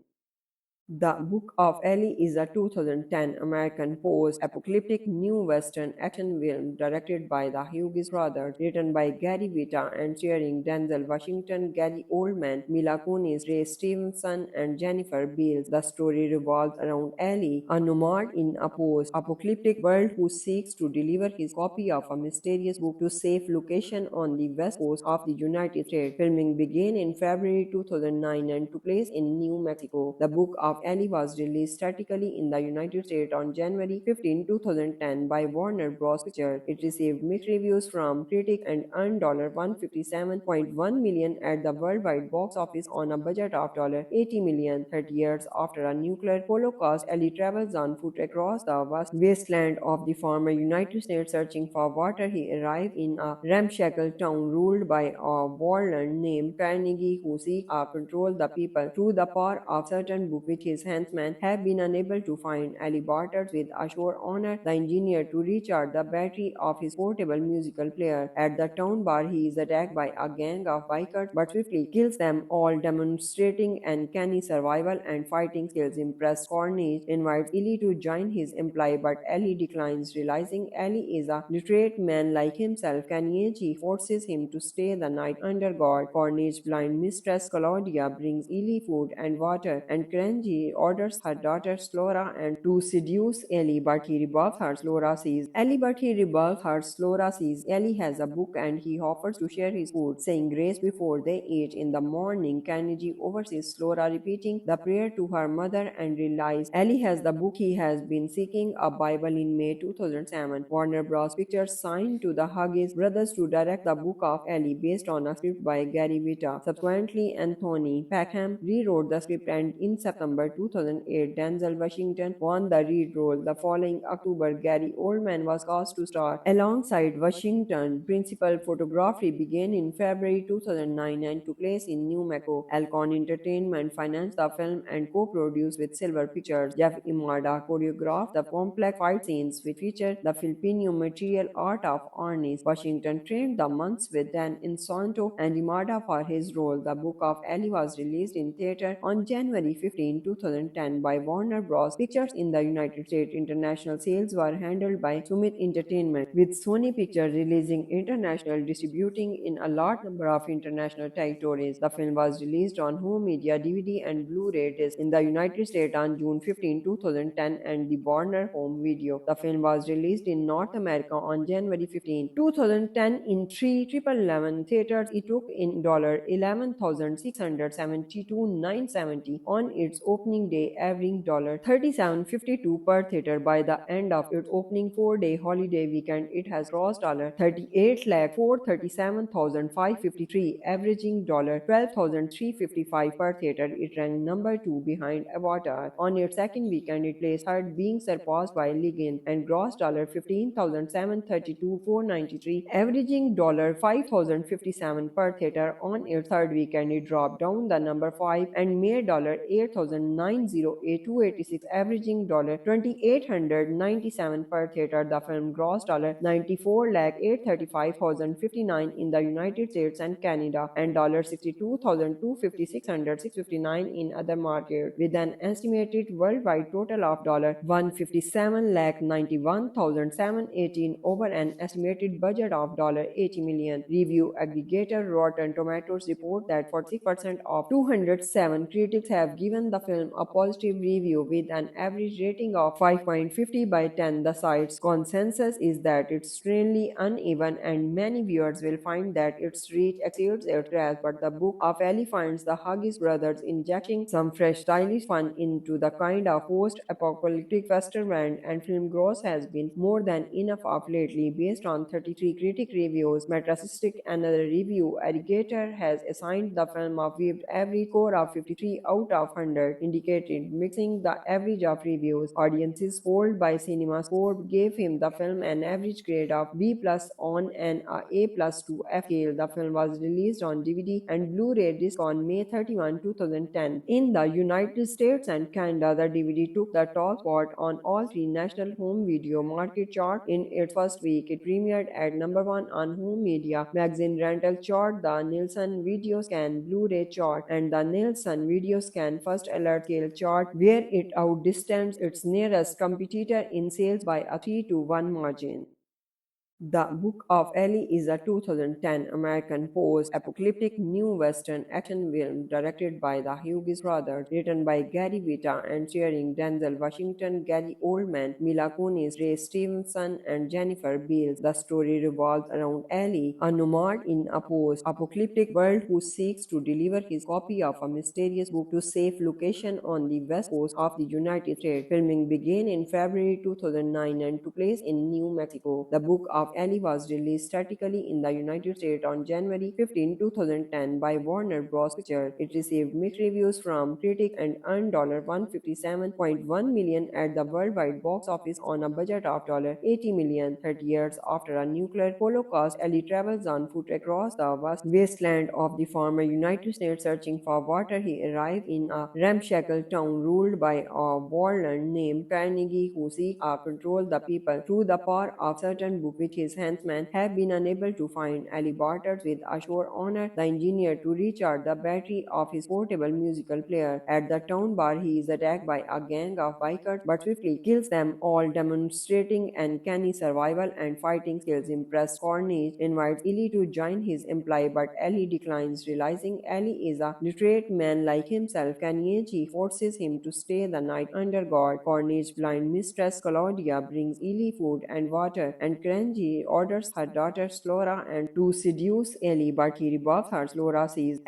The Book of Eli is a 2010 American post-apocalyptic new Western action film directed by the Hughes brothers, written by Gary Whitta and starring Denzel Washington, Gary Oldman, Mila Kunis, Ray Stevenson, and Jennifer Beals. The story revolves around Eli, a nomad in a post-apocalyptic world who seeks to deliver his copy of a mysterious book to safe location on the west coast of the United States. Filming began in February 2009 and took place in New Mexico. The Book of Eli was released theatrically in the United States on January 15, 2010 by Warner Bros. Pictures. It received mixed reviews from critics and earned $157.1 million at the worldwide box office on a budget of $80 million. 30 years after a nuclear holocaust, Eli travels on foot across the vast wasteland of the former United States searching for water. He arrives in a ramshackle town ruled by a warlord named Carnegie, who seeks to control the people through the power of certain book, which his henchmen have been unable to find Ellie barters with Ashore Honor, the engineer, to recharge the battery of his portable musical player. At the town bar, he is attacked by a gang of bikers but swiftly kills them all, demonstrating uncanny survival and fighting skills. Impressed, Cornish invites Ellie to join his employ, but Ellie declines. Realizing Ellie is a literate man like himself, Kanichi forces him to stay the night under guard. Cornish's blind mistress Claudia brings Ellie food and water, and Kranji orders her daughter Slora and to seduce Ellie, but he rebuffs her. Slora sees Ellie has a book and he offers to share his food, saying grace before they eat. In the morning, Kennedy oversees Slora repeating the prayer to her mother and realizes Ellie has the book he has been seeking, a Bible. In May 2007, Warner Bros. Pictures signed to the Hughes brothers to direct the Book of Eli, based on a script by Gary Whitta. Subsequently, Anthony Packham rewrote the script, and in September 2008, Denzel Washington won the lead role. The following October, Gary Oldman was cast to star alongside Washington. Principal photography began in February 2009 and took place in New Mexico. Alcon Entertainment financed the film and co-produced with Silver Pictures. Jeff Imada choreographed the complex fight scenes, which featured the Filipino martial art of Arnis. Washington trained the monks with Dan Insanto and Imada for his role. The Book of Eli was released in theater on January 15, 2010 by Warner Bros. Pictures in the United States. International sales were handled by Summit Entertainment, with Sony Pictures releasing international distributing in a large number of international territories. The film was released on home media, DVD, and Blu-ray disc in the United States on June 15, 2010, and the Warner Home Video. The film was released in North America on January 15, 2010 in three Triple Eleven theaters. It took in $11,672,970 on its opening day, averaging $37.52 per theater. By the end of its opening 4-day holiday weekend, it has grossed $38,437,553, averaging $12,355 per theater. It ranked number 2 behind Avatar. On its second weekend, it placed third, being surpassed by Legend, and grossed $15,732,493, averaging $5,057 per theater. On its third weekend, it dropped down the number 5 and made $8,908,286, averaging $2,897 per theater. The film grossed $94,835,059 in the United States and Canada, and $62,256,659 in other markets, with an estimated worldwide total of $157,091,718 over an estimated budget of $80 million. Review aggregator Rotten Tomatoes report that 46% of 207 critics have given the film a positive review, with an average rating of 5.50 by 10. The site's consensus is that it's extremely uneven, and many viewers will find that its reach exceeds its grasp. But the Book of Eli finds the Hughes brothers injecting some fresh, stylish fun into the kind of post-apocalyptic western, and film gross has been more than enough of lately. Based on 33 critic reviews, Metacritic, another review aggregator, has assigned the film a viewed average score of 53 out of 100, indicated mixing the average of reviews. Audiences polled by CinemaScore gave him the film an average grade of B+ on an A+ to F scale. The film was released on DVD and Blu-ray disc on May 31, 2010. In the United States and Canada, the DVD took the top spot on all three national home video market charts in its first week. It premiered at number 1 on home media magazine rental chart, the Nielsen Video Scan Blu-ray chart, and the Nielsen Video Scan First Alert Scale chart, where it outdistanced its nearest competitor in sales by a 3-to-1 margin. The Book of Eli is a 2010 American post-apocalyptic new western action film directed by the Hughes brothers, written by Gary Whitta and starring Denzel Washington, Gary Oldman, Mila Kunis, Ray Stevenson, and Jennifer Beals. The story revolves around Eli, a nomad in a post-apocalyptic world who seeks to deliver his copy of a mysterious book to safe location on the west coast of the United States. Filming began in February 2009 and took place in New Mexico. The Book of Eli was released theatrically in the United States on January 15, 2010 by Warner Bros. Pictures. It received mixed reviews from critics and earned $157.1 million at the worldwide box office on a budget of $80 million. 30 years after a nuclear holocaust, Eli travels on foot across the vast wasteland of the former United States searching for water. He arrives in a ramshackle town ruled by a warlord named Carnegie who seeks to control the people through the power of certain book which his henchmen have been unable to find. Ali barters with Ashore honor the engineer to recharge the battery of his portable musical player. At the town bar, he is attacked by a gang of bikers but swiftly kills them all, demonstrating uncanny survival and fighting skills. Impressed, Cornish invites Eli to join his employ, but Eli declines. Realizing Eli is a literate man like himself, Kanichi forces him to stay the night under guard. Cornish's blind mistress Claudia brings Eli food and water, and Kranji orders her daughter Slora and to seduce Eli, but he rebuffs her. Slora sees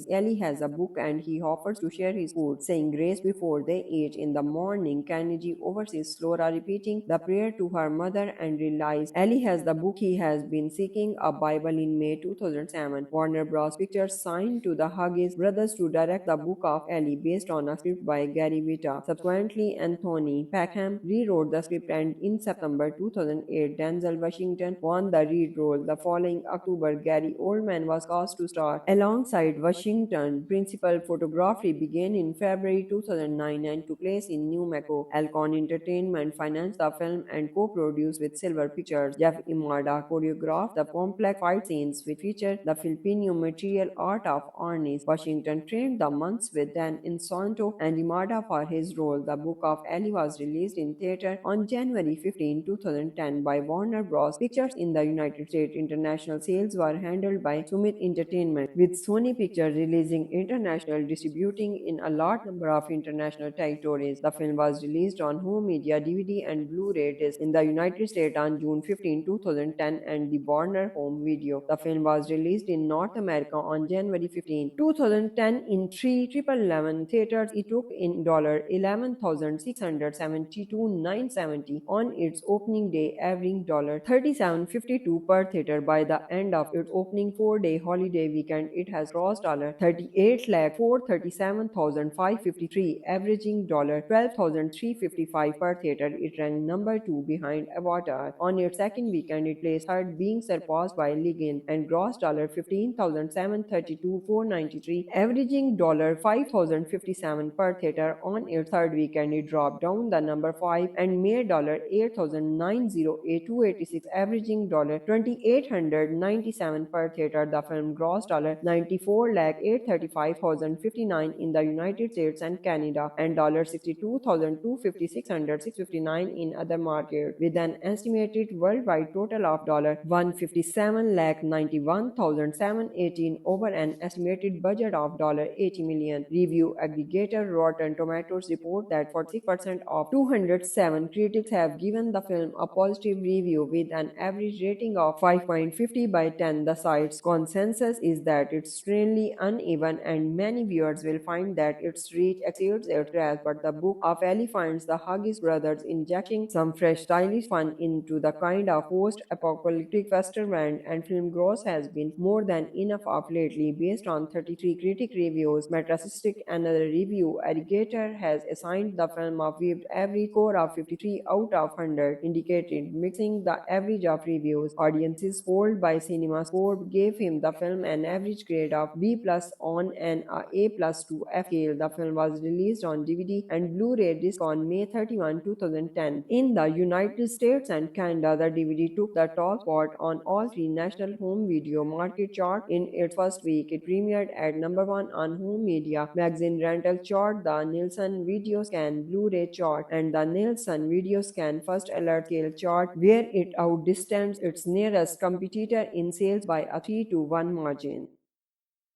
Eli has a book and he offers to share his food, saying grace before they eat. In the morning, Kennedy oversees Slora repeating the prayer to her mother and realizes Eli has the book he has been seeking, a Bible. In May 2007. Warner Bros. Pictures signed to the Hughes brothers to direct the Book of Eli based on a script by Gary Whitta. Subsequently, Anthony Packham rewrote the script, and in September 2008, Denzel Washington won the lead role. The following October, Gary Oldman was cast to star alongside Washington. Principal photography began in February 2009 and took place in New Mexico. Alcon Entertainment financed the film and co-produced with Silver Pictures. Jeff Imada choreographed the complex fight scenes which feature the Filipino martial art of Arnis. Washington trained the months with Dan Insanto and Imada for his role. The Book of Eli was released in theater on January 15, 2010 by Warner Bros. Pictures in the United States. International sales were handled by Summit Entertainment, with Sony Pictures releasing international distributing in a large number of international territories. The film was released on home media, DVD and Blu-ray disc in the United States on June 15, 2010 and the Warner Home Video. The film was released in North America on January 15, 2010 in three Triple Eleven theaters. It took in $11,672,970 on its opening day, averaging $37.52 per theater. By the end of its opening 4-day holiday weekend, it has grossed $38,437,553, averaging $12,355 per theater. It ranked number 2 behind Avatar. On its second weekend, it placed third, being surpassed by Legend, and grossed $15,732,493, averaging $5,057 per theater. On its third weekend, it dropped down the number 5 and made $8,908,286, averaging $2,897 per theater. The film grossed $94,835,059 in the United States and Canada and $62,256,659 in other markets, with an estimated worldwide total of $157,091,718 over an estimated budget of $80 million. Review aggregator Rotten Tomatoes report that 40% of 207 critics have given the film a positive review with an average rating of 5.50 by 10. The site's consensus is that it's extremely uneven and many viewers will find that its reach exceeds its grasp, but the Book of Eli finds the Hughes brothers injecting some fresh stylish fun into the kind of post-apocalyptic western and film gross has been more than enough of lately. Based on 33 critic reviews, Metacritic, another review aggregator, has assigned the film a weighted average score of 53 out of 100, indicated mixing the average of reviews. Audiences polled by CinemaScore gave him the film an average grade of B plus on an A plus to F scale. The film was released on DVD and Blu-ray disc on May 31, 2010. In the United States and Canada, the DVD took the top spot on all three national home video market charts in its first week. It premiered at number 1 on home media magazine rental chart, the Nielsen Video Scan Blu-ray chart, and the Nielsen Video Scan First Alert Scale chart, where it outdistanced its nearest competitor in sales by a 3-to-1 margin.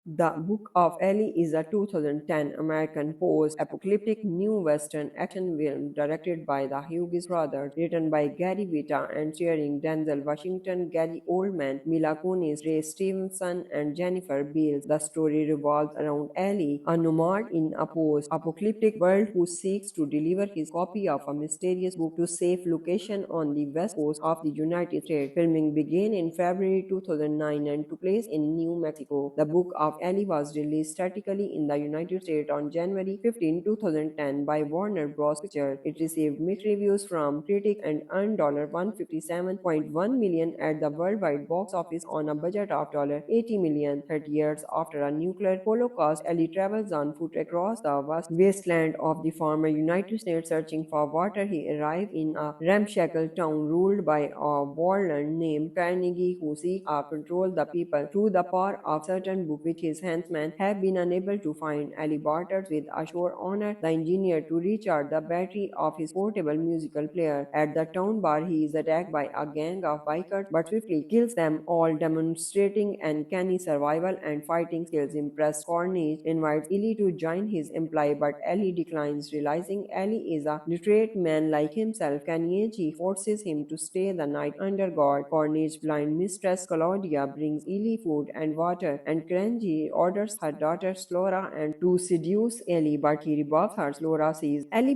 The Book of Eli is a 2010 American post-apocalyptic new Western action film directed by the Hughes brothers, written by Gary Whitta and starring Denzel Washington, Gary Oldman, Mila Kunis, Stevenson, and Jennifer Beals. The story revolves around Eli, a nomad in a post-apocalyptic world who seeks to deliver his copy of a mysterious book to safe location on the west coast of the United States. Filming began in February 2009 and took place in New Mexico. The Book of Eli was released statically in the United States on January 15, 2010 by Warner Bros. Pictures. It received mixed reviews from critics and earned $157.1 million at the worldwide box office on a budget of $80 million. 30 years after a nuclear holocaust, Eli travels on foot across the vast wasteland of the former United States searching for water. He arrives in a ramshackle town ruled by a warlord named Carnegie who seeks to control the people through the power of certain book which his henchmen have been unable to find. Ali barters with a sure honor the engineer to recharge the battery of his portable musical player. At the town bar, he is attacked by a gang of bikers but swiftly kills them all, demonstrating uncanny survival and fighting skills. Impressed, Cornish invites Eli to join his employ, but Eli declines, realizing Eli is a literate man like himself. Carnegie forces him to stay the night under guard. Cornish's blind mistress Claudia brings Eli food and water, and Carnegie orders her daughter Slora and to seduce Eli, but he rebuffs her. Slora sees Eli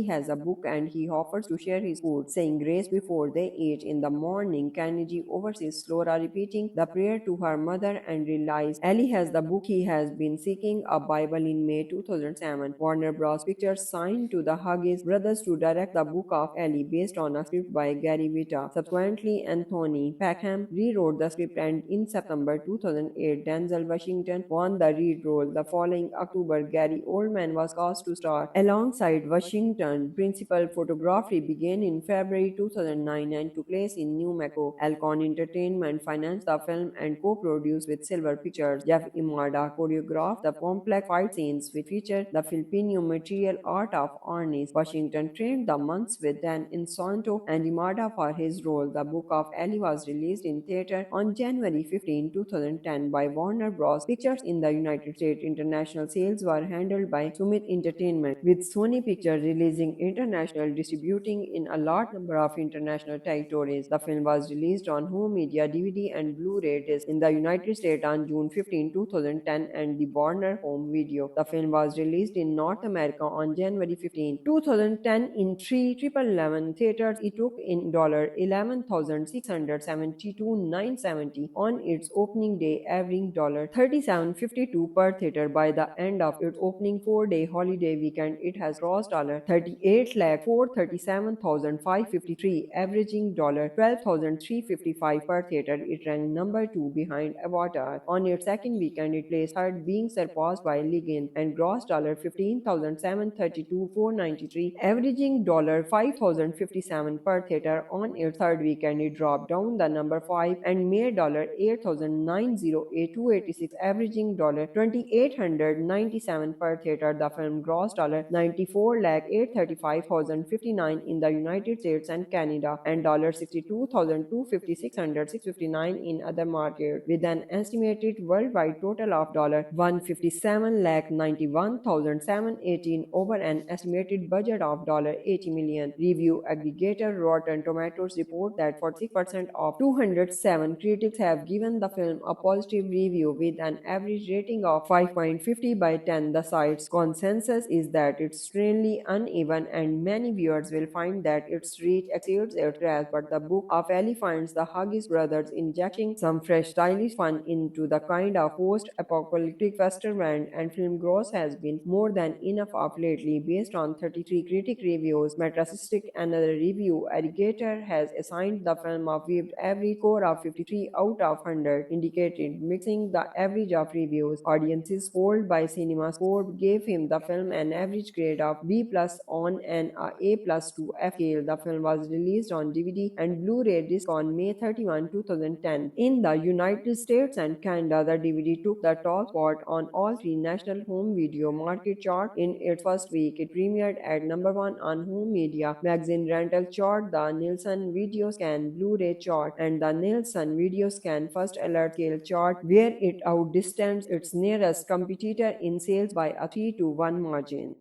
has a book and he offers to share his food, saying grace before they eat. In the morning, Carnegie oversees Slora repeating the prayer to her mother and realizes Eli has the book he has been seeking, a Bible. In May 2007, Warner Bros. Pictures signed to the Hughes brothers to direct the Book of Eli based on a script by Gary Whitta. Subsequently, Anthony Packham rewrote the script, and in September 2008, Denzel Washington won the lead role. The following October, Gary Oldman was cast to star alongside Washington. Principal photography began in February 2009 and took place in New Mexico. Alcon Entertainment financed the film and co-produced with Silver Pictures. Jeff Imada choreographed the complex fight scenes which featured the Filipino martial art of Arnis. Washington trained the monks with Dan Insonto and Imada for his role. The Book of Eli was released in theater on January 15, 2010 by Warner Bros. Pictures in the United States. International sales were handled by Summit Entertainment, with Sony Pictures releasing international distributing in a large number of international territories. The film was released on home media, DVD, and Blu-ray disc in the United States on June 15, 2010, and the Warner Home Video. The film was released in North America on January 15, 2010 in three Triple Eleven theaters. It took in $11,672,970 on its opening day, averaging $37.52 per theater. By the end of its opening 4-day holiday weekend, it has grossed $38,437,553, averaging $12,355 per theater. It ranked number 2 behind Avatar. On its second weekend, it placed third, being surpassed by Legend, and grossed $15,732,493, averaging $5,057 per theater. On its third weekend, it dropped down the number 5 and made $8,908,286, averaging $2,897 per theater. The film grossed $94,835,059 in the United States and Canada, and $62,256,659 in other markets, with an estimated worldwide total of $157,091,718 over an estimated budget of $80 million. Review aggregator Rotten Tomatoes report that 46% of 207 critics have given the film a positive review, with an average rating of 5.50 by 10. The site's consensus is that it's extremely uneven, and many viewers will find that its reach exceeds its grasp. But the Book of Eli finds the Hughes brothers injecting some fresh stylish fun into the kind of post-apocalyptic western, and film gross has been more than enough of lately. Based on 33 critic reviews, Metacritic, another review aggregator, has assigned the film a weighted average score of 53 out of 100, indicated mixing the average of reviews. Audiences polled by CinemaScore gave him the film an average grade of B+ on an A+ to F scale. The film was released on DVD and Blu-ray disc on May 31, 2010. In the United States and Canada, the DVD took the top spot on all three national home video market charts in its first week. It premiered at number 1 on home media magazine rental chart, the Nielsen Video Scan Blu-ray chart, and the Nielsen Video Scan First Alert large-scale chart where it outdistanced its nearest competitor in sales by a 3-1 margin.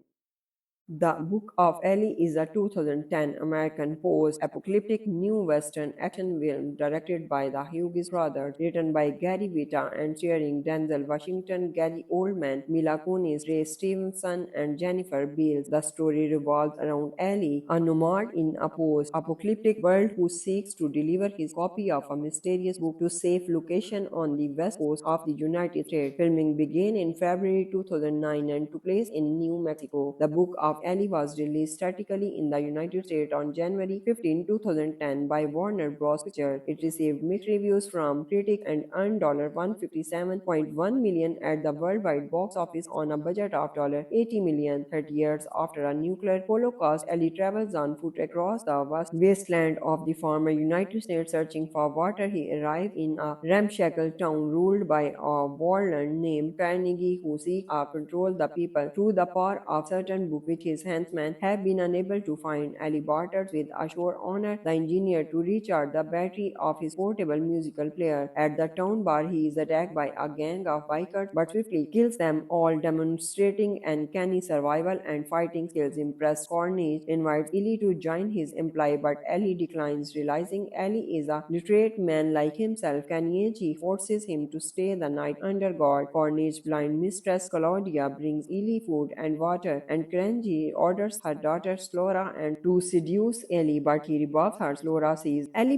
The Book of Eli is a 2010 American post-apocalyptic new Western action film directed by the Hughes brothers, written by Gary Whitta and starring Denzel Washington, Gary Oldman, Mila Kunis, Ray Stevenson, and Jennifer Beals. The story revolves around Eli, a nomad in a post-apocalyptic world who seeks to deliver his copy of a mysterious book to safe location on the west coast of the United States. Filming began in February 2009 and took place in New Mexico. The Book of Eli was released theatrically in the United States on January 15, 2010 by Warner Bros. Pictures. It received mixed reviews from critics and earned $157.1 million at the worldwide box office on a budget of $80 million. 30 years after a nuclear holocaust, Eli travels on foot across the vast wasteland of the former United States searching for water. He arrives in a ramshackle town ruled by a warlord named Carnegie who seeks to control the people through the power of certain book which his henchmen have been unable to find. Ali barters with a showrunner, the engineer, to recharge the battery of his portable musical player. At the town bar, he is attacked by a gang of bikers but swiftly kills them all, demonstrating uncanny survival and fighting skills. Impressed, Cornish invites Eli to join his employ, but Eli declines. Realizing Eli is a literate man like himself, Carnegie forces him to stay the night under guard. Cornish's blind mistress Claudia brings Eli food and water, and Carnegie orders her daughter Slora and to seduce Eli, but he rebuffs her. Slora sees Eli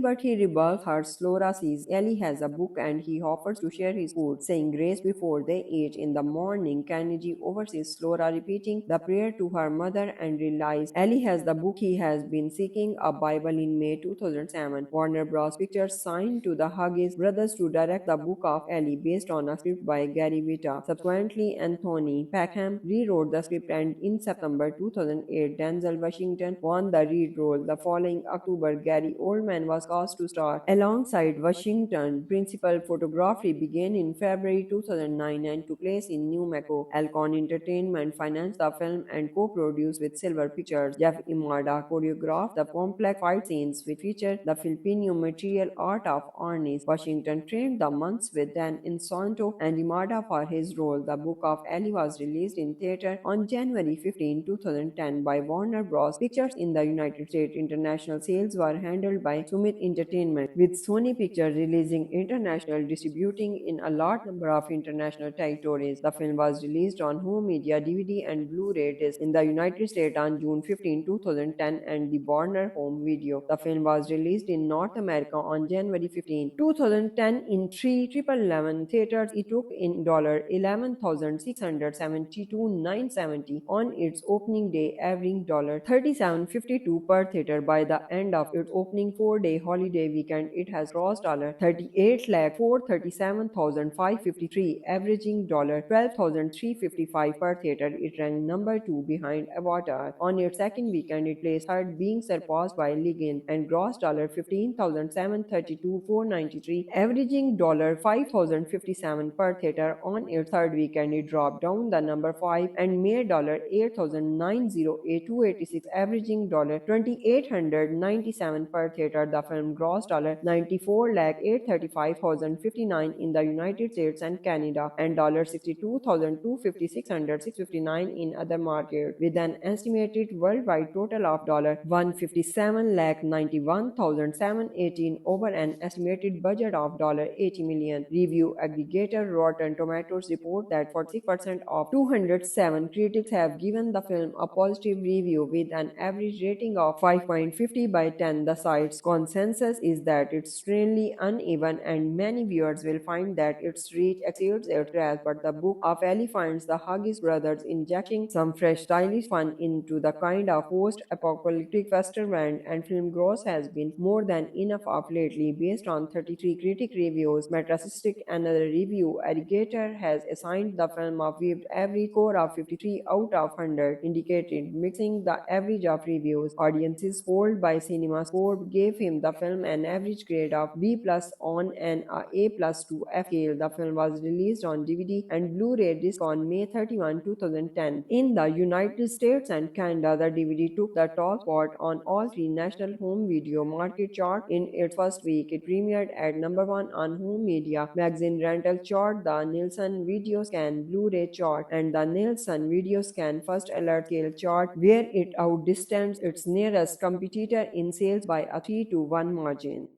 has a book and he offers to share his food, saying grace before they eat. In the morning, Carnegie oversees Slora repeating the prayer to her mother and realizes Eli has the book he has been seeking, a Bible. In May 2007, Warner Bros. Pictures signed to the Hughes brothers to direct the Book of Eli based on a script by Gary Whitta. Subsequently, Anthony Packham rewrote the script, and in September 2008, Denzel Washington won the lead role. The following October, Gary Oldman was cast to star alongside Washington. Principal photography began in February 2009 and took place in New Mexico. Alcon Entertainment financed the film and co-produced with Silver Pictures. Jeff Imada choreographed the complex fight scenes which featured the Filipino martial art of arnis. Washington trained the monks with Dan Insonto and Imada for his role. The Book of Eli was released in theater on January 15, 2010 by Warner Bros. Pictures in the United States. International sales were handled by Summit Entertainment, with Sony Pictures releasing international distributing in a large number of international territories. The film was released on home media, DVD, and Blu-ray disc in the United States on June 15, 2010, and the Warner Home Video. The film was released in North America on January 15, 2010 in 3,11 theaters. It took in $11,672,970 on its opening day, averaging $37.52 per theater. By the end of its opening 4-day holiday weekend, it has grossed $38,437,553, averaging $12,355 per theater. It ranked number 2 behind Avatar. On its second weekend, it placed third, being surpassed by Legend, and grossed $15,732,493, averaging $5,057 per theater. On its third weekend, it dropped down the number 5 and made $8,908,286, averaging $2,897 per theater. The film grossed $94,835,059 in the United States and Canada, and $62,256,659 in other markets, with an estimated worldwide total of $157,091,718 over an estimated budget of $80 million. Review aggregator Rotten Tomatoes report that 46% of 207 critics have given the film a positive review, with an average rating of 5.50 by 10. The site's consensus is that it's extremely uneven, and many viewers will find that its reach exceeds its grasp. But the Book of Eli finds the Hughes brothers injecting some fresh stylish fun into the kind of post-apocalyptic western, and film gross has been more than enough of lately. Based on 33 critic reviews, Metacritic, another review aggregator, has assigned the film a viewed average score of 53 out of 100. indicated, mixing the average of reviews. Audiences polled by CinemaScore gave him the film an average grade of B plus on an A plus to F scale. The film was released on DVD and Blu-ray disc on May 31, 2010. In the United States and Canada, the DVD took the top spot on all three national home video market charts in its first week. It premiered at number 1 on Home Media Magazine Rental Chart, the Nielsen Video Scan Blu-ray Chart, and the Nielsen Video Scan First Alert Scale Chart, where it outdistanced its nearest competitor in sales by a 3-1 margin.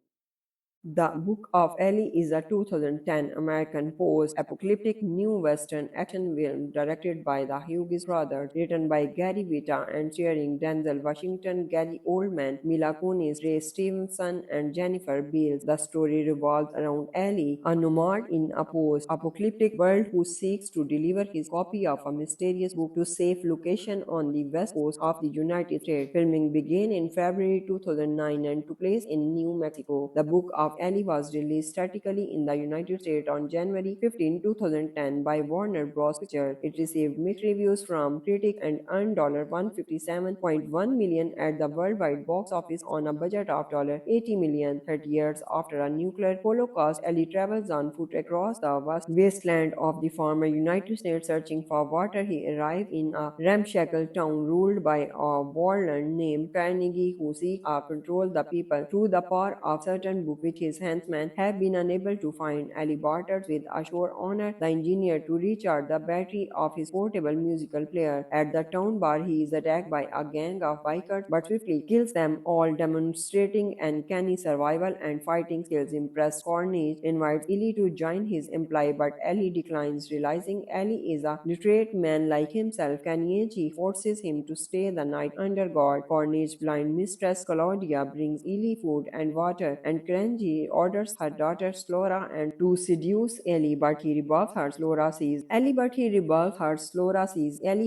The Book of Eli is a 2010 American post-apocalyptic new Western action film directed by the Hughes brothers, written by Gary Whitta and starring Denzel Washington, Gary Oldman, Mila Kunis, Ray Stevenson, and Jennifer Beals. The story revolves around Eli, a nomad in a post-apocalyptic world who seeks to deliver his copy of a mysterious book to safe location on the west coast of the United States. Filming began in February 2009 and took place in New Mexico. The Book of Eli was released theatrically in the United States on January 15, 2010 by Warner Bros. Pictures. It received mixed reviews from critics and earned $157.1 million at the worldwide box office on a budget of $80 million. 30 years after a nuclear holocaust, Eli travels on foot across the vast wasteland of the former United States searching for water. He arrives in a ramshackle town ruled by a warlord named Carnegie who seeks to control the people through the power of certain book which his henchmen have been unable to find. Ali barters with a shore owner, the engineer, to recharge the battery of his portable musical player. At the town bar, he is attacked by a gang of bikers but swiftly kills them all, demonstrating uncanny survival and fighting skills. Impressed, Cornish invites Eli to join his employ, but Eli declines. Realizing Eli is a literate man like himself, Kanichi forces him to stay the night under guard. Cornish's blind mistress Claudia brings Eli food and water, and Kranji orders her daughter Slora and to seduce Eli, but he rebuffs her. Slora sees Eli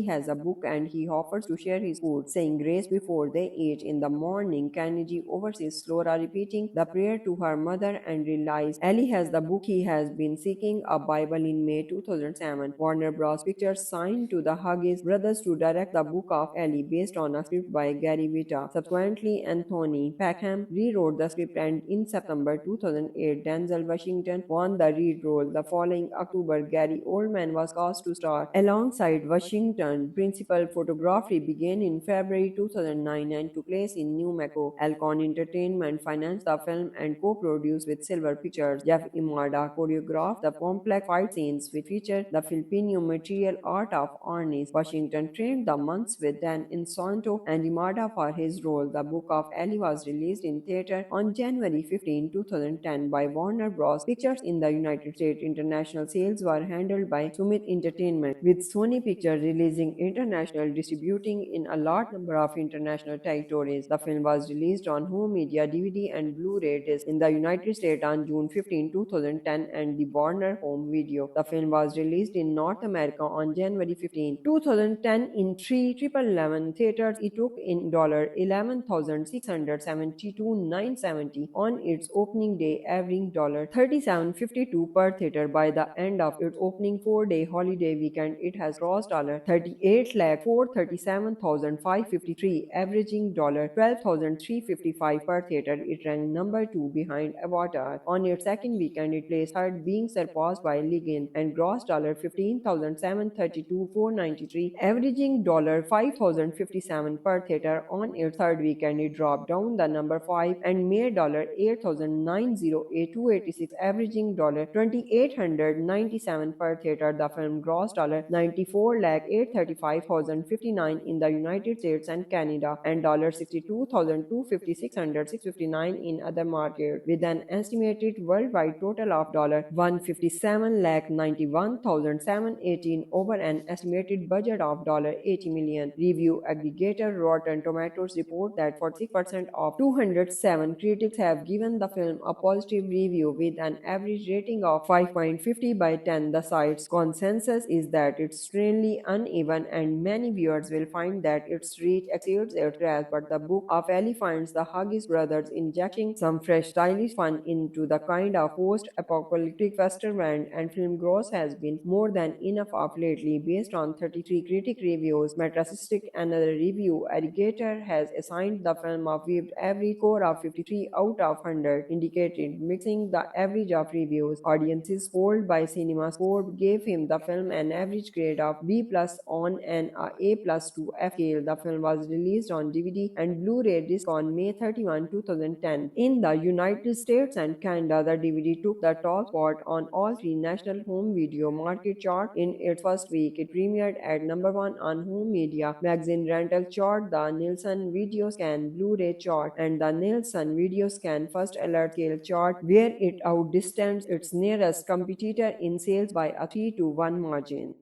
has a book and he offers to share his food, saying grace before they eat. In the morning, Kennedy oversees Slora repeating the prayer to her mother and realizes Eli has the book he has been seeking, a Bible. In May 2007, Warner Bros. Pictures signed to the Hughes brothers to direct the Book of Eli based on a script by Gary Whitta. Subsequently, Anthony Packham rewrote the script, and in September 2008, Denzel Washington won the lead role. The following October, Gary Oldman was cast to star alongside Washington. Principal photography began in February 2009 and took place in New Mexico. Alcon Entertainment financed the film and co-produced with Silver Pictures. Jeff Imada choreographed the complex fight scenes which featured the Filipino martial art of arnis. Washington trained the monks with Dan Insonto and Imada for his role. The Book of Eli was released in theater on January 15, 2010 by Warner Bros. Pictures in the United States. International sales were handled by Summit Entertainment, with Sony Pictures releasing international distributing in a large number of international territories. The film was released on home media DVD and Blu-ray disc in the United States on June 15, 2010 and the Warner Home Video. The film was released in North America on January 15, 2010 in 3,11 theaters. It took in $11,672,970 on its opening day, averaging $37.52 per theater. By the end of its opening 4-day holiday weekend, it has grossed $38,437,553, averaging $12,355 per theater. It ranked number 2 behind Avatar. On its second weekend, it placed third, being surpassed by Legend, and grossed $15,732,493, averaging $5,057 per theater. On its third weekend, it dropped down the number 5 and made $8,908,286, averaging $2,897 per theater. The film grossed $94,835,059 in the United States and Canada and $62,256,659 in other markets, with an estimated worldwide total of $157,091,718 over an estimated budget of $80 million. Review aggregator Rotten Tomatoes report that 46% of 207 critics have given the film film a positive review with an average rating of 5.50 by 10. The site's consensus is that it's extremely uneven, and many viewers will find that its reach exceeds its grasp. But the Book of Eli finds the Hughes brothers injecting some fresh, stylish fun into the kind of post-apocalyptic western brand, and film gross has been more than enough of lately. Based on 33 critic reviews, Metacritic, another review aggregator, has assigned the film a viewed average score of 53 out of 100, indicated mixing the average of reviews. Audiences polled by CinemaScore gave him the film an average grade of B plus on an A plus to F scale. The film was released on DVD and Blu-ray disc on May 31, 2010. In the United States and Canada, the DVD took the top spot on all three national home video market charts in its first week. It premiered at number 1 on Home Media Magazine Rental Chart, the Nielsen Video Scan Blu-ray Chart, and the Nielsen Video Scan First Alert Scale Chart, where it outdistanced its nearest competitor in sales by a 3-1 margin.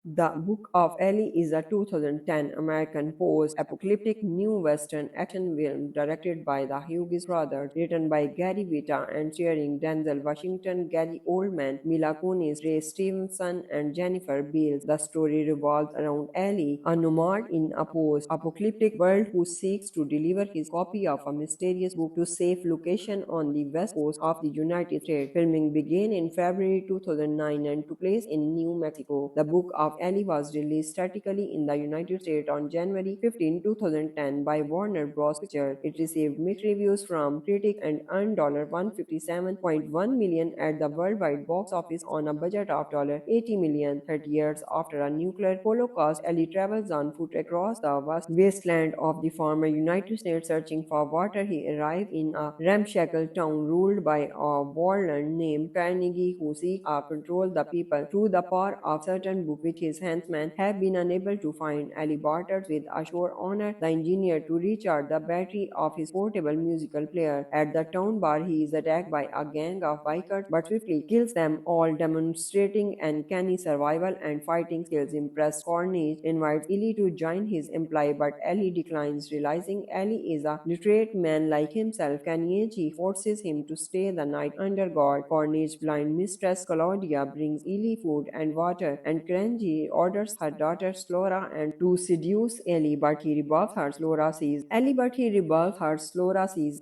The Book of Eli is a 2010 American post-apocalyptic new Western action film directed by the Hughes brothers, written by Gary Whitta and starring Denzel Washington, Gary Oldman, Mila Kunis, Stevenson, and Jennifer Beals. The story revolves around Eli, a nomad in a post-apocalyptic world who seeks to deliver his copy of a mysterious book to safe location on the west coast of the United States. Filming began in February 2009 and took place in New Mexico. The Book of Eli was released theatrically in the United States on January 15, 2010 by Warner Bros. Pictures. It received mixed reviews from critics and earned $157.1 million at the worldwide box office on a budget of $80 million. 30 years after a nuclear holocaust, Eli travels on foot across the vast wasteland of the former United States searching for water. He arrives in a ramshackle town ruled by a warlord named Carnegie who seeks to control the people through the power of certain book which his henchmen have been unable to find. Ali barters with a shore owner, the engineer, to recharge the battery of his portable musical player. At the town bar, he is attacked by a gang of bikers but swiftly kills them all, demonstrating uncanny survival and fighting skills. Impressed, Cornish invites Eli to join his employ, but Eli declines. Realizing Eli is a literate man like himself, Kanichi forces him to stay the night under guard. Cornich's blind mistress Claudia brings Eli food and water, and Kranji orders her daughter Slora and to seduce Eli, but he rebuffs her. Slora sees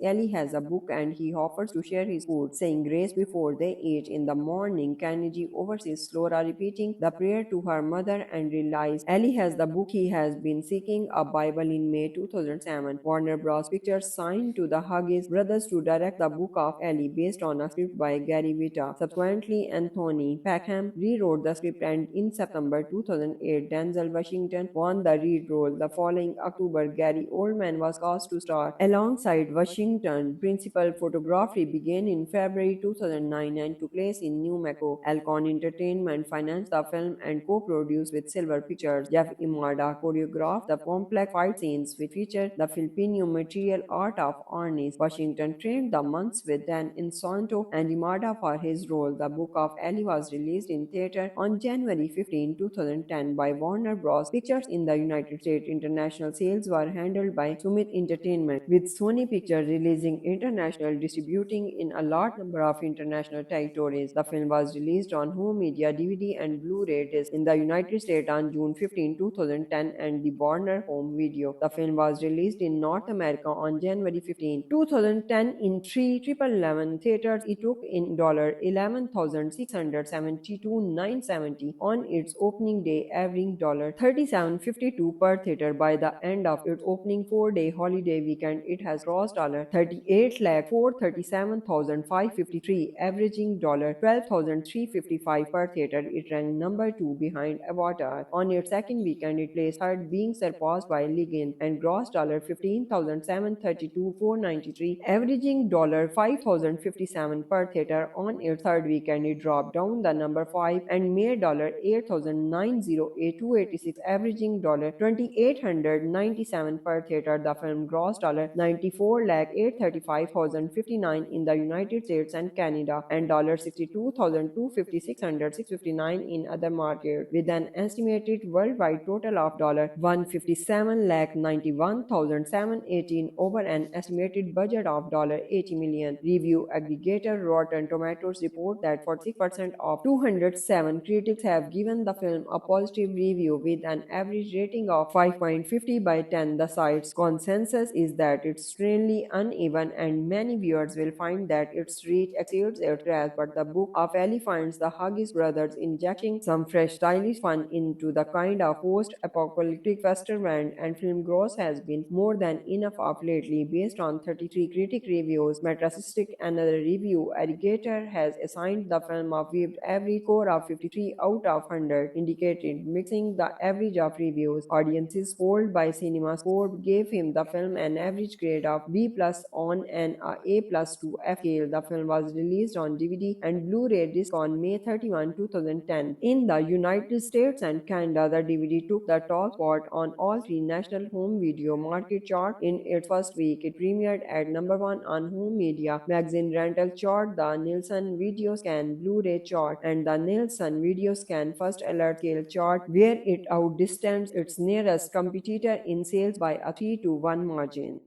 Eli has a book and he offers to share his food, saying grace before they eat. In the morning, Kennedy oversees Slora repeating the prayer to her mother and realizes Eli has the book he has been seeking, a Bible. In May 2007, Warner Bros. Pictures signed to the Hughes brothers to direct the Book of Eli based on a script by Gary Whitta. Subsequently, Anthony Packham rewrote the script, and in September 2008, Denzel Washington won the lead role. The following October, Gary Oldman was cast to star alongside Washington. Principal photography began in February 2009 and took place in New Mexico. Alcon Entertainment financed the film and co-produced with Silver Pictures. Jeff Imada choreographed the complex fight scenes which featured the Filipino martial art of Arnis. Washington trained the monks with Dan Insanto and Imada for his role. The Book of Eli was released in theater on January 15, 2010 by Warner Bros. Pictures in the United States. International sales were handled by Summit Entertainment, with Sony Pictures releasing international distributing in a large number of international territories. The film was released on home media DVD and Blu-ray disc in the United States on June 15, 2010 and the Warner Home Video. The film was released in North America on January 15, 2010 in 3,11 theaters. It took in $11,672,970 on its opening day, averaging $37.52 per theater. By the end of its opening 4-day holiday weekend, it has grossed $38,437,553, averaging $12,355 per theater. It ranked number 2 behind Avatar. On its second weekend, it placed third, being surpassed by Legend, and grossed $15,732,493, averaging $5,057 per theater. On its third weekend, it dropped down the number 5 and made $8,009 $286, averaging $2,897 per theater. The film grossed $94,835,059 in the United States and Canada and $62,256,659 in other markets, with an estimated worldwide total of $157,091,718 over an estimated budget of $80 million. Review aggregator Rotten Tomatoes report that 46% of 207 critics have given the film a positive review, with an average rating of 5.50 by 10. The site's consensus is that it's extremely uneven, and many viewers will find that its reach exceeds its grasp. But the Book of Eli finds the Hughes brothers injecting some fresh stylish fun into the kind of post-apocalyptic western, and film gross has been more than enough of lately. Based on 33 critic reviews, Metacritic, another review aggregator, has assigned the film a viewed average score of 53 out of 100, indicated mixing the average of reviews. Audiences polled by CinemaScore gave him the film an average grade of B+ on an A+ to F scale. The film was released on DVD and Blu-ray disc on May 31, 2010. In the United States and Canada, the DVD took the top spot on all three national home video market charts in its first week. It premiered at number 1 on Home Media Magazine Rental Chart, the Nielsen Video Scan Blu-ray Chart, and the Nielsen Video Scan First Alert Scale Chart, where it outdistanced its nearest competitor in sales by a 3-1 margin.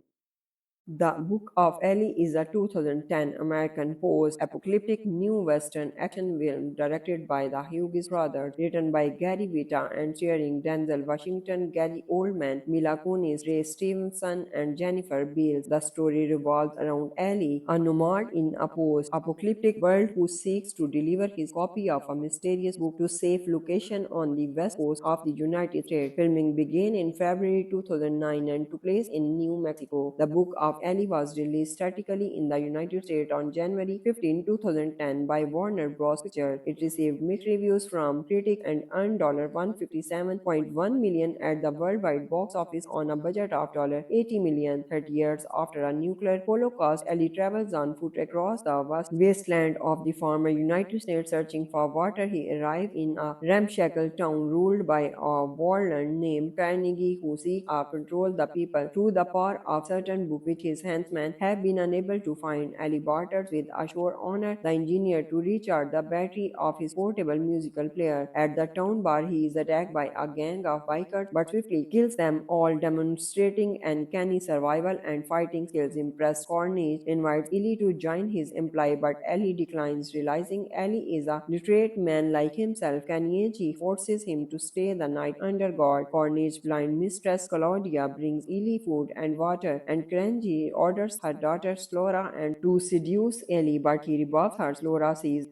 The Book of Eli is a 2010 American post-apocalyptic new Western action film directed by the Hughes brothers, written by Gary Whitta and starring Denzel Washington, Gary Oldman, Mila Kunis, Stevenson, and Jennifer Beals. The story revolves around Eli, a nomad in a post-apocalyptic world who seeks to deliver his copy of a mysterious book to safe location on the west coast of the United States. Filming began in February 2009 and took place in New Mexico. The Book of Eli was released theatrically in the United States on January 15, 2010 by Warner Bros. Pictures. It received mixed reviews from critics and earned $157.1 million at the worldwide box office on a budget of $80 million. 30 years after a nuclear holocaust, Eli travels on foot across the vast wasteland of the former United States searching for water. He arrives in a ramshackle town ruled by a warlord named Carnegie, who seeks to control the people through the power of certain book which his henchmen have been unable to find. Ali barters with a shore owner, the engineer, to recharge the battery of his portable musical player. At the town bar, he is attacked by a gang of bikers but swiftly kills them all, demonstrating uncanny survival and fighting skills. Impressed, Cornish invites Eli to join his employ, but Eli declines. Realizing Eli is a literate man like himself, Kanichi forces him to stay the night under guard. Cornish blind mistress Claudia brings Eli food and water, and Kranji orders her daughter Slora and to seduce Eli, but he rebuffs her. Slora sees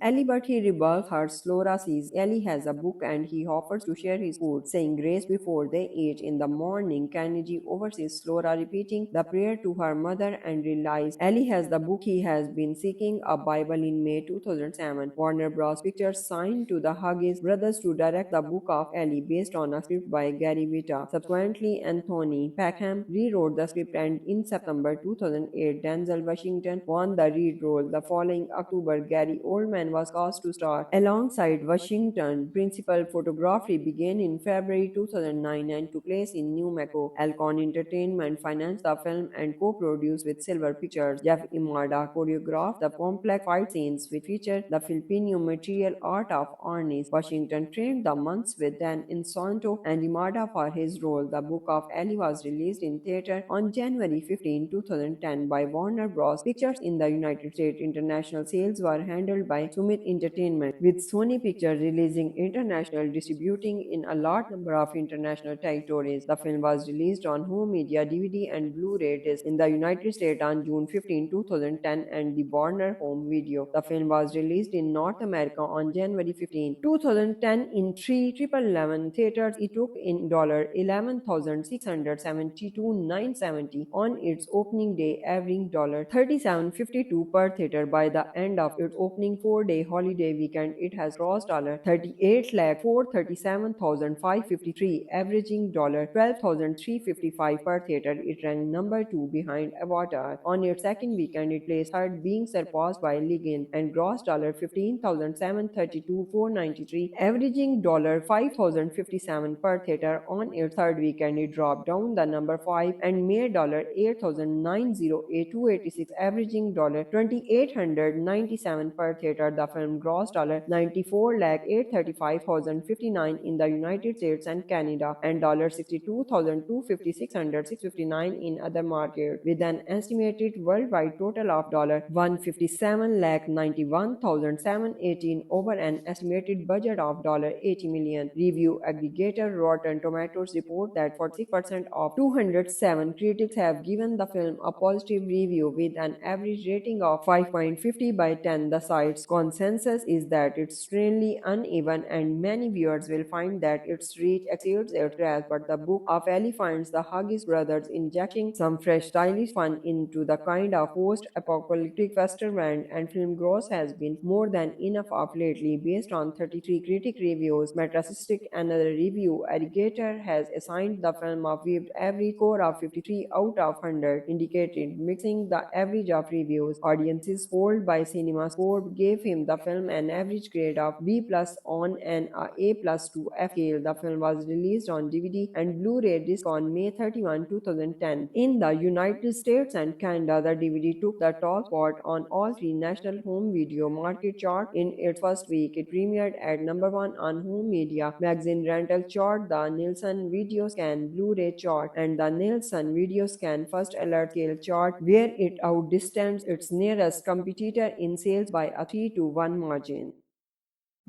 Eli has a book and he offers to share his food, saying grace before they eat. In the morning, Kennedy oversees Slora repeating the prayer to her mother and realizes Eli has the book he has been seeking, a Bible. In May 2007, Warner Bros. Pictures signed to the Hughes brothers to direct the Book of Eli, based on a script by Gary Whitta. Subsequently, Anthony Peckham rewrote the script, and in September 2008, Denzel Washington won the lead role. The following October, Gary Oldman was cast to star alongside Washington. Principal photography began in February 2009 and took place in New Mexico. Alcon Entertainment financed the film and co-produced with Silver Pictures. Jeff Imada choreographed the complex fight scenes, which featured the Filipino martial art of Arnis. Washington trained the monks with Dan Insanto and Imada for his role. The Book of Eli was released in theater on January 15, 2010 by Warner Bros. Pictures in the United States. International sales were handled by Summit Entertainment, with Sony Pictures releasing international distributing in a large number of international territories. The film was released on home media DVD and Blu-ray disc in the United States on June 15, 2010 and the Warner Home Video. The film was released in North America on January 15, 2010 in 3,11 theaters. It took in $11,672,970 on its opening opening day, averaging $37.52 per theater. By the end of its opening 4-day holiday weekend, it has grossed $38,437,553, averaging $12,355 per theater. It ranked number 2 behind Avatar. On its second weekend, it placed third, being surpassed by Legend, and grossed $15,732,493, averaging $5,057 per theater. On its third weekend, it dropped down the number 5 and made $8,908,286, averaging $2,897 per theater. The film grossed $94,835,059 in the United States and Canada, and $62,256,659 in other markets, with an estimated worldwide total of $157,091,718 over an estimated budget of $80 million. Review aggregator Rotten Tomatoes report that 46% of 207 critics have given the film a positive review, with an average rating of 5.50 by 10. The site's consensus is that it's extremely uneven, and many viewers will find that its reach exceeds its grasp. But the Book of Eli finds the Hughes brothers injecting some fresh, stylish fun into the kind of post-apocalyptic western, and film gross has been more than enough of lately. Based on 33 critic reviews, Metacritic, another review aggregator, has assigned the film a weighted average score of 53 out of 100, indicated mixing the average of reviews. Audiences polled by CinemaScore gave him the film an average grade of B+ on an A+ to F scale. The film was released on DVD and Blu-ray disc on May 31, 2010. In the United States and Canada, the DVD took the top spot on all three national home video market charts in its first week. It premiered at number 1 on Home Media Magazine Rental Chart, the Nielsen Video Scan Blu-ray Chart, and the Nielsen Video Scan First Alert Scale Chart, where it outdistanced its nearest competitor in sales by a 3-to-1 margin.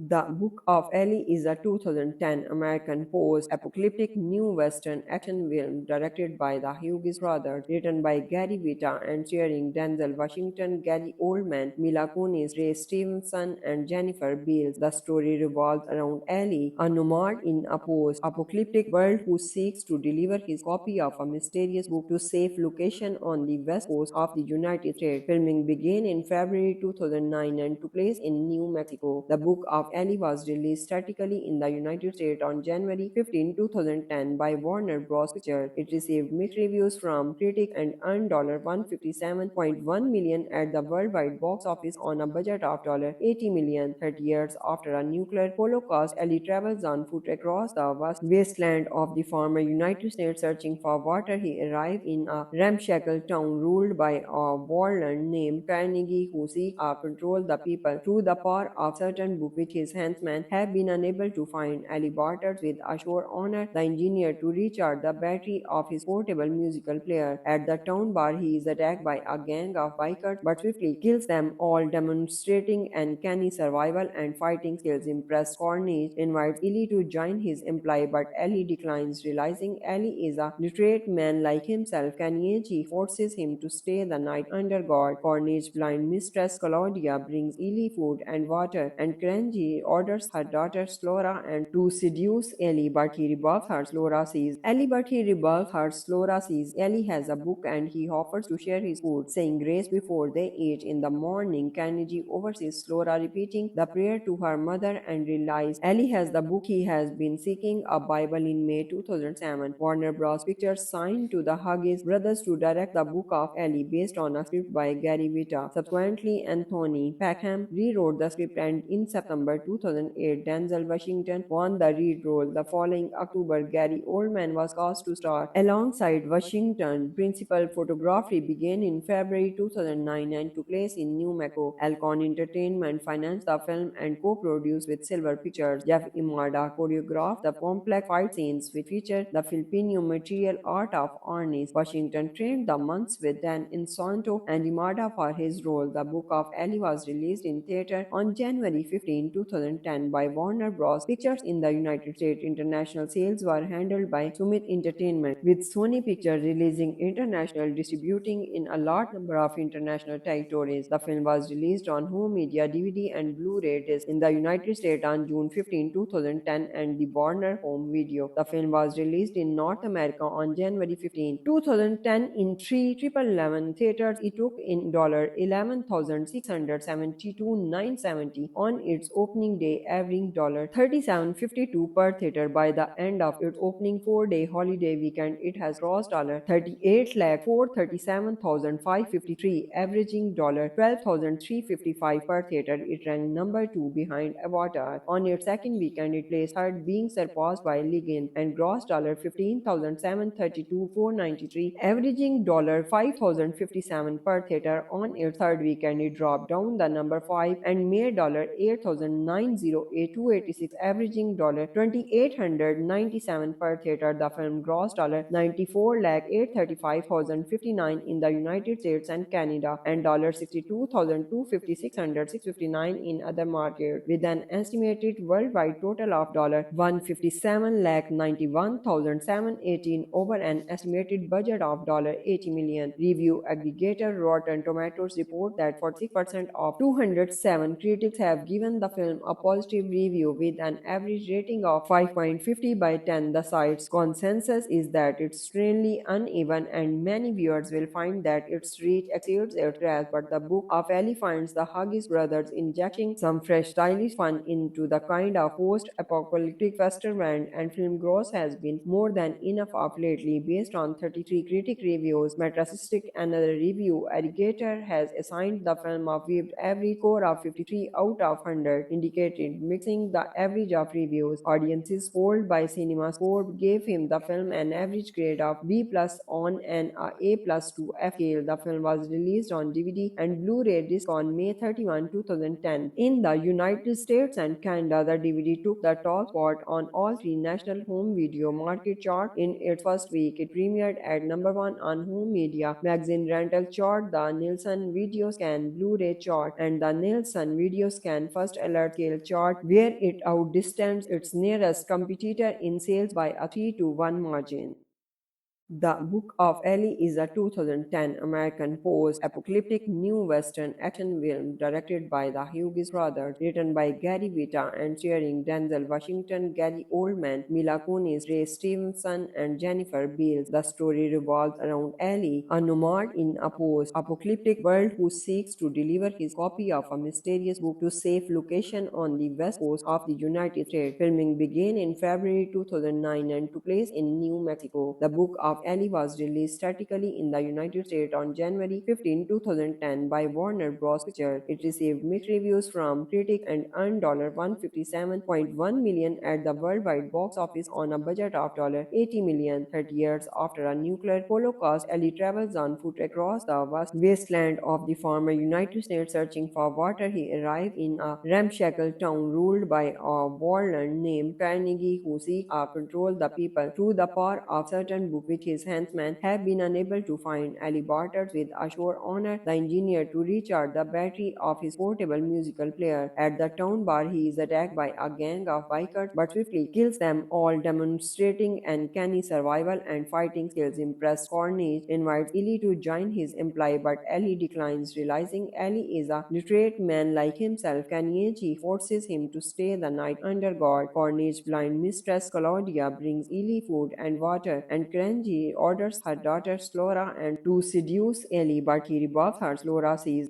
The Book of Eli is a 2010 American post-apocalyptic new Western action film directed by the Hughes brothers, written by Gary Whitta and starring Denzel Washington, Gary Oldman, Mila Kunis, Stevenson, and Jennifer Beals. The story revolves around Eli, a nomad in a post-apocalyptic world who seeks to deliver his copy of a mysterious book to a safe location on the west coast of the United States. Filming began in February 2009 and took place in New Mexico. The Book of Eli was released theatrically in the United States on January 15, 2010 by Warner Bros. Pictures. It received mixed reviews from critics and earned $157.1 million at the worldwide box office on a budget of $80 million. 30 years after a nuclear holocaust, Eli travels on foot across the vast wasteland of the former United States searching for water. He arrives in a ramshackle town ruled by a warlord named Carnegie, who seeks to control the people through the power of certain book which his henchmen have been unable to find. Ali barters with a sure owner, the engineer, to recharge the battery of his portable musical player. At the town bar, he is attacked by a gang of bikers but swiftly kills them all, demonstrating uncanny survival and fighting skills. Impressed, Cornish invites Eli to join his employ, but Eli declines. Realizing Eli is a literate man like himself, Kanichi forces him to stay the night under guard. Cornish's blind mistress Claudia brings Eli food and water, and Kranji orders her daughter Slora and to seduce Eli, but he rebuffs her. Slora sees Eli has a book and he offers to share his food, saying grace before they eat. In the morning, Carnegie oversees Slora repeating the prayer to her mother and realizes Eli has the book he has been seeking, a Bible. In May 2007, Warner Bros. Pictures signed to the Hughes brothers to direct the Book of Eli, based on a script by Gary Whitta. Subsequently, Anthony Packham rewrote the script, and in September 2008, Denzel Washington won the lead role. The following October, Gary Oldman was cast to star alongside Washington. Principal photography began in February 2009 and took place in New Mexico. Alcon Entertainment financed the film and co-produced with Silver Pictures. Jeff Imada choreographed the complex fight scenes, which featured the Filipino martial art of Arnis. Washington trained the monks with Dan Insanto and Imada for his role. The Book of Eli was released in theater on January 15, 2010 by Warner Bros. Pictures in the United States. International sales were handled by Summit Entertainment, with Sony Pictures releasing international distributing in a large number of international territories. The film was released on home media, DVD, and Blu-ray disc in the United States on June 15, 2010, and the Warner Home Video. The film was released in North America on January 15, 2010 in three Triple Eleven theaters. It took in $11,672,970 on its opening day, averaging $37.52 per theater. By the end of its opening 4-day holiday weekend, it has grossed $38,437,553, averaging $12,355 per theater. It ranked number 2 behind Avatar. On its second weekend, it placed third, being surpassed by Legend, and grossed $15,732,493, averaging $5,057 per theater. On its third weekend, it dropped down the number 5 and made $8,908,286, averaging $2,897 per theater. The film grossed $94,835,059 in the United States and Canada, and $62,256,659 in other markets, with an estimated worldwide total of $157,091,718 over an estimated budget of $80 million. Review aggregator Rotten Tomatoes report that 40% of 207 critics have given the film a positive review, with an average rating of 5.50 by 10. The site's consensus is that it's extremely uneven, and many viewers will find that its reach exceeds its grasp. But the Book of Eli finds the Hughes brothers injecting some fresh, stylish fun into the kind of post-apocalyptic western, and film gross has been more than enough of lately. Based on 33 critic reviews, Metacritic, another review aggregator, has assigned the film a weighted average score of 53 out of 100, indicated mixing the average of reviews. Audiences polled by CinemaScore gave him the film an average grade of B+ on an A+ to F scale. The film was released on DVD and Blu-ray disc on May 31, 2010. In the United States and Canada, the DVD took the top spot on all three national home video market charts in its first week. It premiered at number 1 on home media magazine rental chart, the Nielsen Video Scan Blu-ray chart, and the Nielsen Video Scan First Alert Scale chart, where it outdistanced its nearest competitor in sales by a 3-to-1 margin. The Book of Eli is a 2010 American post-apocalyptic new Western action film directed by the Hughes brothers, written by Gary Whitta and starring Denzel Washington, Gary Oldman, Mila Kunis, Stevenson, and Jennifer Beals. The story revolves around Eli, a nomad in a post-apocalyptic world who seeks to deliver his copy of a mysterious book to safe location on the west coast of the United States. Filming began in February 2009 and took place in New Mexico. The Book of Eli was released statically in the United States on January 15, 2010 by Warner Bros. Pictures. It received mixed reviews from critics and earned $157.1 million at the worldwide box office on a budget of $80 million. 30 years after a nuclear holocaust, Eli travels on foot across the vast wasteland of the former United States searching for water. He arrives in a ramshackle town ruled by a warlord named Carnegie, who seeks to control the people through the power of certain book which his henchmen have been unable to find. Ali barters with a sure owner, the engineer, to recharge the battery of his portable musical player. At the town bar, he is attacked by a gang of bikers but swiftly kills them all, demonstrating uncanny survival and fighting skills. Impressed, Cornish invites Eli to join his employ, but Eli declines. Realizing Eli is a literate man like himself, Carnegie forces him to stay the night under guard. Cornish's blind mistress Claudia brings Eli food and water, and Carnegie orders her daughter Slora and to seduce Eli, but he rebuffs her. Slora sees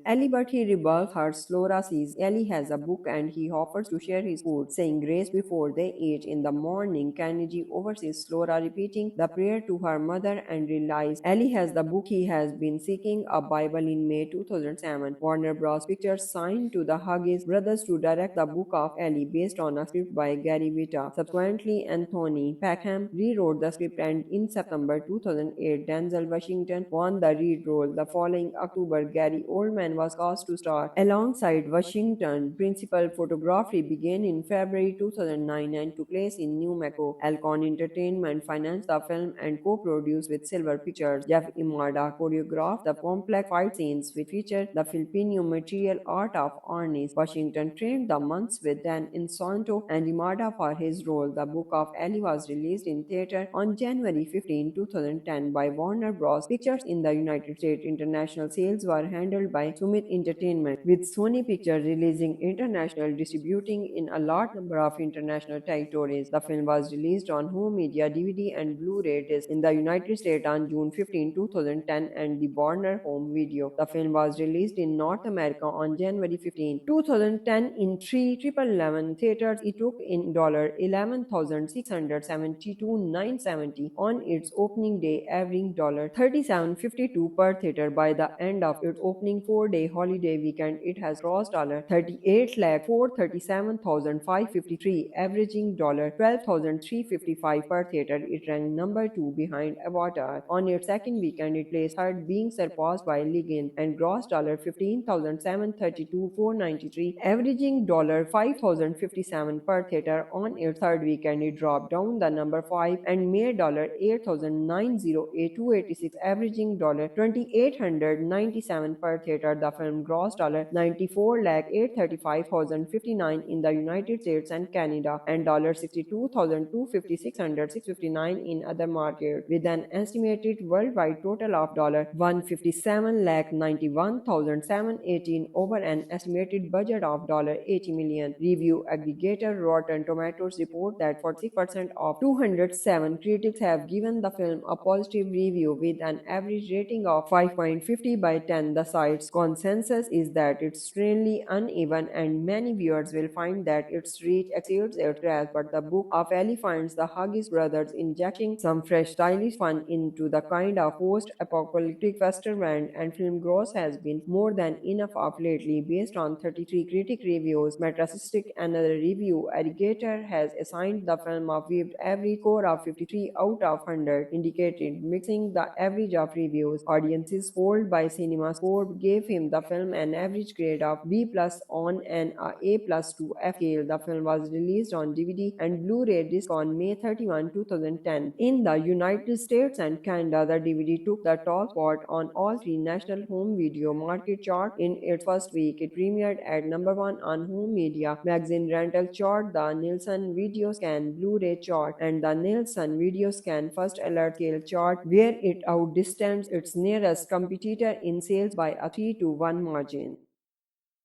Eli has a book and he offers to share his food, saying grace before they eat. In the morning, Carnegie oversees Slora repeating the prayer to her mother and realizes Eli has the book he has been seeking, a Bible. In May 2007, Warner Bros. Pictures signed to the Hughes brothers to direct the Book of Eli, based on a script by Gary Whitta. Subsequently, Anthony Packham rewrote the script, and in September September 2008, Denzel Washington won the lead role. The following October, Gary Oldman was cast to star alongside Washington. Principal photography began in February 2009 and took place in New Mexico. Alcon Entertainment financed the film and co-produced with Silver Pictures. Jeff Imada choreographed the complex fight scenes which featured the Filipino martial art of arnis. Washington trained the monks with Dan Insanto and Imada for his role. The Book of Eli was released in theater on January 15, 2010 by Warner Bros. Pictures in the United States. International sales were handled by Summit Entertainment, with Sony Pictures releasing international distributing in a large number of international territories. The film was released on home media, DVD, and Blu-ray disc in the United States on June 15, 2010, and the Warner Home Video. The film was released in North America on January 15, 2010 in three Triple Eleven theaters. It took in $11,672,970 on its opening day, averaging $37.52 per theater. By the end of its opening 4-day holiday weekend, it has grossed $38,437,553, averaging $12,355 per theater. It ranked number 2 behind Avatar. On its second weekend, it placed third, being surpassed by Legend, and grossed $15,732,493, averaging $5,057 per theater. On its third weekend, it dropped down the number 5 and made $8,908,286, averaging $2,897 per theater. The film grossed $94,835,059 in the United States and Canada and $62,256,659 in other markets, with an estimated worldwide total of $157,091,718 over an estimated budget of $80 million. Review aggregator Rotten Tomatoes report that 46% of 207 critics have given the film a positive review, with an average rating of 5.50 by 10. The site's consensus is that it's extremely uneven, and many viewers will find that its reach exceeds its grasp. But the Book of Eli finds the Hughes brothers injecting some fresh stylish fun into the kind of post-apocalyptic western, and film gross has been more than enough of lately. Based on 33 critic reviews, Metacritic, another review aggregator, has assigned the film a viewed average score of 53 out of 100, indicated mixing the average of reviews. Audiences polled by CinemaScore gave him the film an average grade of B+ on an A+ to F scale. The film was released on DVD and Blu-ray disc on May 31, 2010. In the United States and Canada, the DVD took the top spot on all three national home video market charts in its first week. It premiered at number 1 on home media magazine rental chart, the Nielsen Video Scan Blu-ray chart, and the Nielsen Video Scan First Alert Scale chart, where it outdistanced its nearest competitor in sales by a 3-to-1 margin.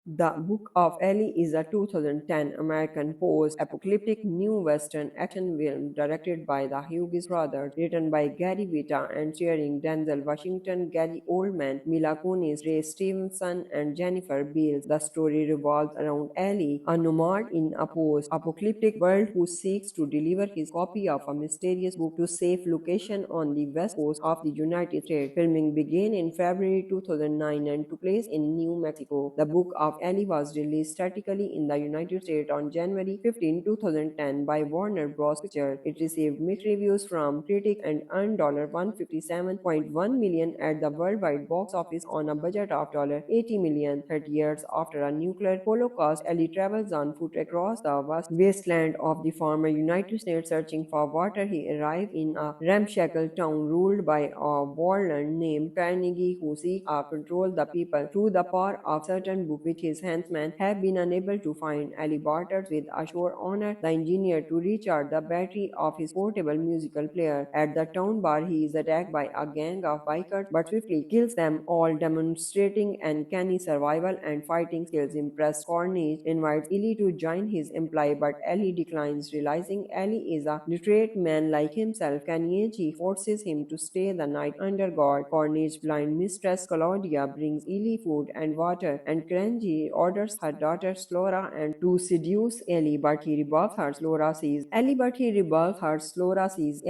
The Book of Eli is a 2010 American post-apocalyptic new Western action film directed by the Hughes brothers, written by Gary Whitta and starring Denzel Washington, Gary Oldman, Mila Kunis, Ray Stevenson, and Jennifer Beals. The story revolves around Eli, a nomad in a post-apocalyptic world who seeks to deliver his copy of a mysterious book to safe location on the west coast of the United States. Filming began in February 2009 and took place in New Mexico. The Book of Eli was released theatrically in the United States on January 15, 2010 by Warner Bros. Pictures. It received mixed reviews from critics and earned $157.1 million at the worldwide box office on a budget of $80 million. 30 years after a nuclear holocaust, Eli travels on foot across the vast wasteland of the former United States searching for water. He arrives in a ramshackle town ruled by a warlord named Carnegie, who seeks to control the people through the power of certain book which his henchmen have been unable to find. Ali barters with a showrunner, the engineer, to recharge the battery of his portable musical player. At the town bar, he is attacked by a gang of bikers but swiftly kills them all, demonstrating uncanny survival and fighting skills. Impressed, Cornish invites Eli to join his employ, but Eli declines. Realizing Eli is a literate man like himself, Carnegie forces him to stay the night under guard. Cornish's blind mistress Claudia brings Eli food and water, and Carnegie he orders her daughter Slora and to seduce Ellie, but he rebuffs her. Slora sees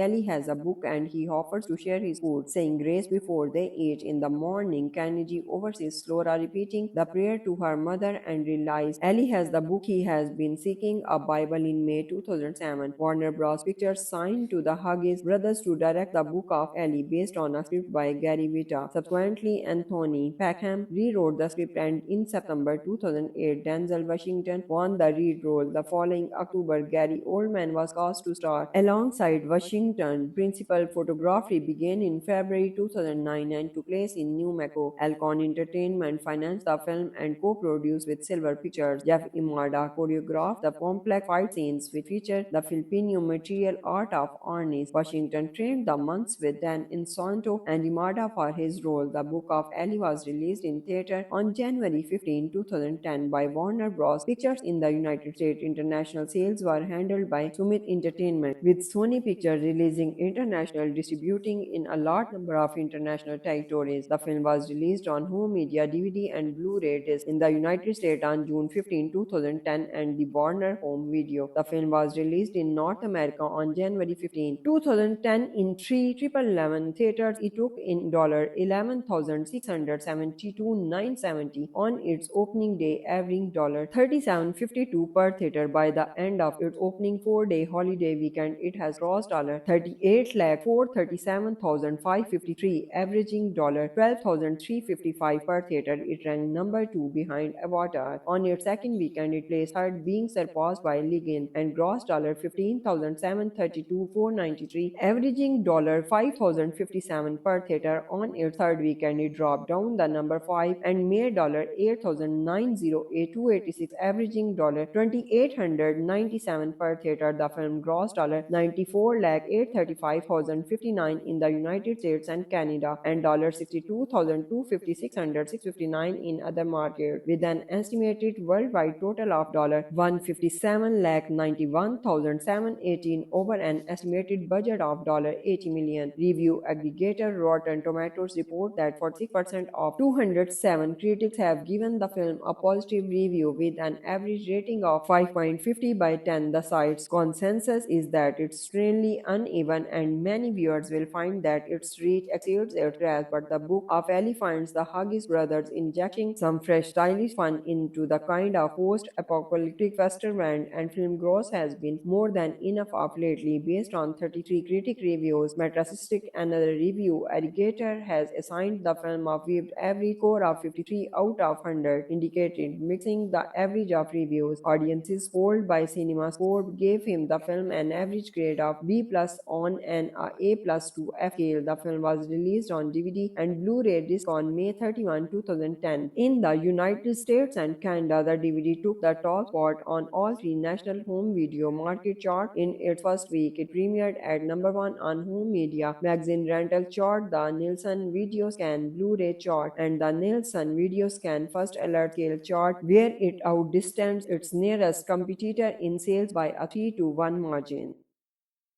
Ellie has a book and he offers to share his food, saying grace before they eat. In the morning, Carnegie oversees Slora repeating the prayer to her mother and realizes Ellie has the book he has been seeking, a Bible. In May 2007, Warner Bros. Pictures signed to the Hughes brothers to direct the Book of Eli, based on a script by Gary Whitta. Subsequently, Anthony Packham rewrote the script, and in September 2008, Denzel Washington won the lead role. The following October, Gary Oldman was cast to star alongside Washington. Principal photography began in February 2009 and took place in New Mexico. Alcon Entertainment financed the film and co-produced with Silver Pictures. Jeff Imada choreographed the complex fight scenes, which featured the Filipino martial art of arnis. Washington trained the monks with Dan Insonto and Imada for his role. The Book of Eli was released in theater on January 15, 2010 by Warner Bros. Pictures in the United States. International sales were handled by Summit Entertainment, with Sony Pictures releasing international distributing in a large number of international territories. The film was released on home media, DVD, and Blu-ray disc in the United States on June 15, 2010, and the Warner Home Video. The film was released in North America on January 15, 2010 in 3,11 theaters. It took in $11,672,970 on its opening day, averaging $37.52 per theater. By the end of its opening 4-day holiday weekend, it has grossed $38,437,553, averaging $12,355 per theater. It ranked number 2 behind Avatar. On its second weekend, it placed third, being surpassed by Legend, and grossed $15,732,493, averaging $5,057 per theater. On its third weekend, it dropped down the number 5 and made $8,908,286, averaging $2,897 per theater. The film grossed $94,835,059 in the United States and Canada, and $62,256,659 in other markets, with an estimated worldwide total of $157,091,718 over an estimated budget of $80 million. Review aggregator Rotten Tomatoes report that 46% of 207 critics have given the film a positive review, with an average rating of 5.50 by 10. The site's consensus is that it's extremely uneven, and many viewers will find that its reach exceeds its grasp. But the Book of Eli finds the Hughes brothers injecting some fresh, stylish fun into the kind of post-apocalyptic western, and film gross has been more than enough of lately. Based on 33 critic reviews, Metacritic, another review aggregator, has assigned the film a weighted average score of 53 out of 100, indicated mixing the average of reviews. Audiences polled by CinemaScore gave him the film an average grade of B+ on an A+ to F scale. The film was released on DVD and Blu-ray disc on May 31, 2010. In the United States and Canada, the DVD took the top spot on all three national home video market charts in its first week. It premiered at number 1 on home media magazine rental chart, the Nielsen Video Scan Blu-ray chart, and the Nielsen Video Scan First Alert Scale chart, where it outdistanced its nearest competitor in sales by a 3-to-1 margin.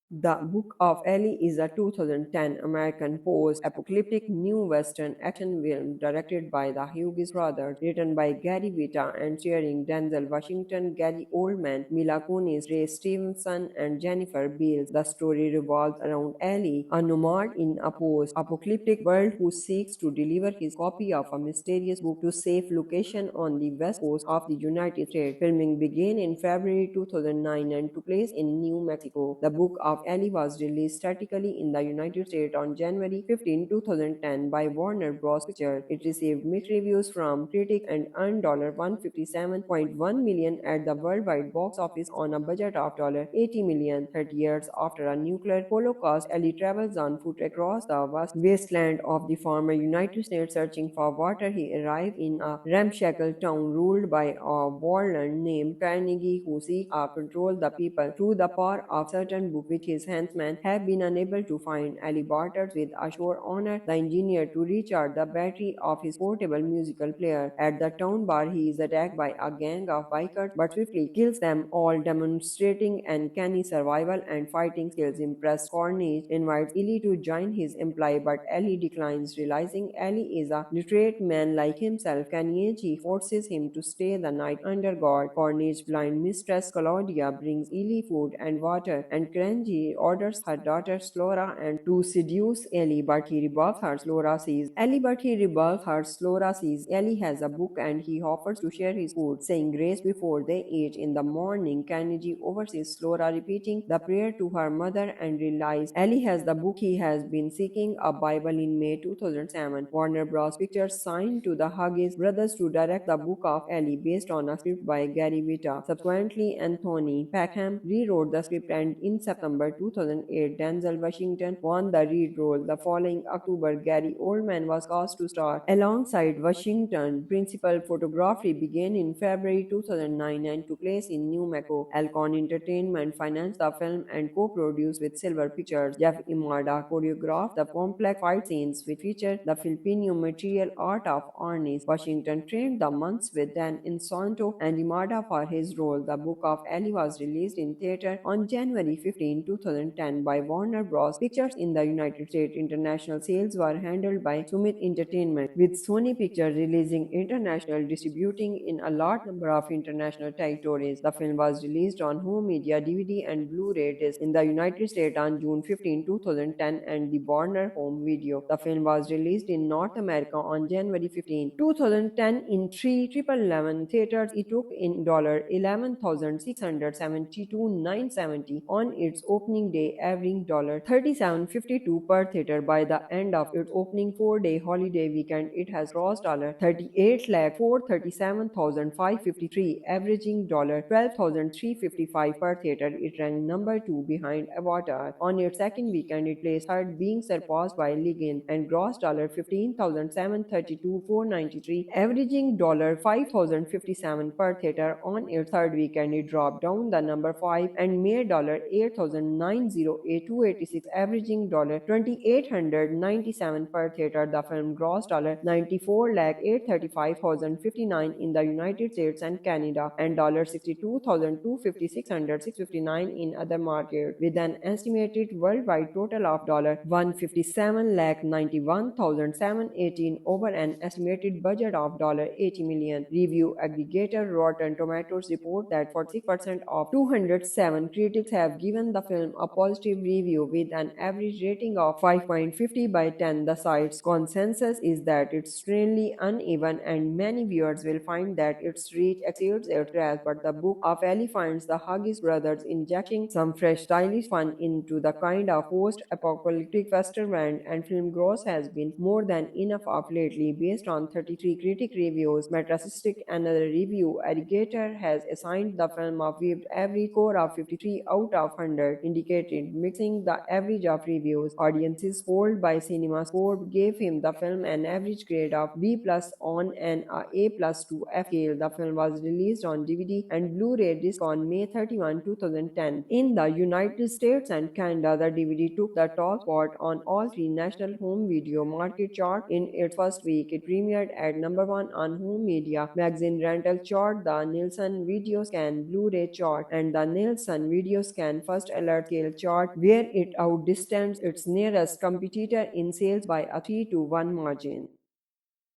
The Book of Eli is a 2010 American post-apocalyptic new Western action film directed by the Hughes brothers, written by Gary Whitta and starring Denzel Washington, Gary Oldman, Mila Kunis, Ray Stevenson, and Jennifer Beals. The story revolves around Eli, a nomad in a post-apocalyptic world who seeks to deliver his copy of a mysterious book to safe location on the west coast of the United States. Filming began in February 2009 and took place in New Mexico. The Book of Eli was released theatrically in the United States on January 15, 2010 by Warner Bros. Pictures. It received mixed reviews from critics and earned $157.1 million at the worldwide box office on a budget of $80 million. 30 years after a nuclear holocaust, Eli travels on foot across the vast wasteland of the former United States searching for water. He arrives in a ramshackle town ruled by a warlord named Carnegie, who seeks to control the people through the power of certain book which his henchmen have been unable to find Ellie barters with a showrunner, the engineer, to recharge the battery of his portable musical player. At the town bar, he is attacked by a gang of bikers but swiftly kills them all, demonstrating uncanny survival and fighting skills. Impressed, Cornish invites Ellie to join his employ, but Ellie declines. Realizing Ellie is a literate man like himself, Kanichi forces him to stay the night under guard. Cornish's blind mistress Claudia brings Ellie food and water, and Cranji orders her daughter Slora and to seduce Ellie, but he rebuffs her. Slora sees Ellie has a book and he offers to share his food, saying grace before they eat. In the morning, Kennedy oversees Slora repeating the prayer to her mother and realizes Ellie has the book he has been seeking, a Bible. In May 2007, Warner Bros. Pictures signed to the Hughes brothers to direct the Book of Eli, based on a script by Gary Whitta. Subsequently, Anthony Peckham rewrote the script, and in September 2008, Denzel Washington won the lead role. The following October, Gary Oldman was cast to star alongside Washington. Principal photography began in February 2009 and took place in New Mexico. Alcon Entertainment financed the film and co-produced with Silver Pictures. Jeff Imada choreographed the complex fight scenes, which featured the Filipino martial art of arnis. Washington trained the monks with Dan Insonto and Imada for his role. The Book of Eli was released in theater on January 15, 2010 by Warner Bros. Pictures in the United States. International sales were handled by Summit Entertainment, with Sony Pictures releasing international distributing in a large number of international territories. The film was released on home media, DVD, and Blu-ray disc in the United States on June 15, 2010, and the Warner Home Video. The film was released in North America on January 15, 2010 in 3,11 theaters. It took in $11,672,970 on its opening day, averaging $37.52 per theater. By the end of its opening 4-day holiday weekend, it has grossed $38,437,553, averaging $12,355 per theater. It ranked number 2 behind Avatar. On its second weekend, it placed third, being surpassed by Legend, and grossed $15,732,493, averaging $5,057 per theater. On its third weekend, it dropped down the number 5 and made $8,908,286, averaging $2,897 per theater. The film grossed $94,835,059 in the United States and Canada, and $62,256,659 in other markets, with an estimated worldwide total of $157,091,718 over an estimated budget of $80 million. Review aggregator Rotten Tomatoes report that 46% of 207 critics have given the film a positive review, with an average rating of 5.50 by 10. The site's consensus is that it's extremely uneven, and many viewers will find that its reach exceeds its grasp. But the Book of Eli finds the Hughes brothers injecting some fresh stylish fun into the kind of post-apocalyptic western, and film gross has been more than enough of lately. Based on 33 critic reviews, Metacritic, another review aggregator, has assigned the film a viewed average score of 53 out of 100, indicated mixing the average of reviews. Audiences polled by CinemaScore gave him the film an average grade of B+ on an A+ to F scale. The film was released on DVD and Blu-ray disc on May 31, 2010. In the United States and Canada, the DVD took the top spot on all three national home video market charts in its first week. It premiered at number 1 on home media magazine rental chart, the Nielsen Video Scan Blu-ray chart, and the Nielsen Video Scan First Alert Scale chart, where it outdistanced its nearest competitor in sales by a 3-to-1 margin.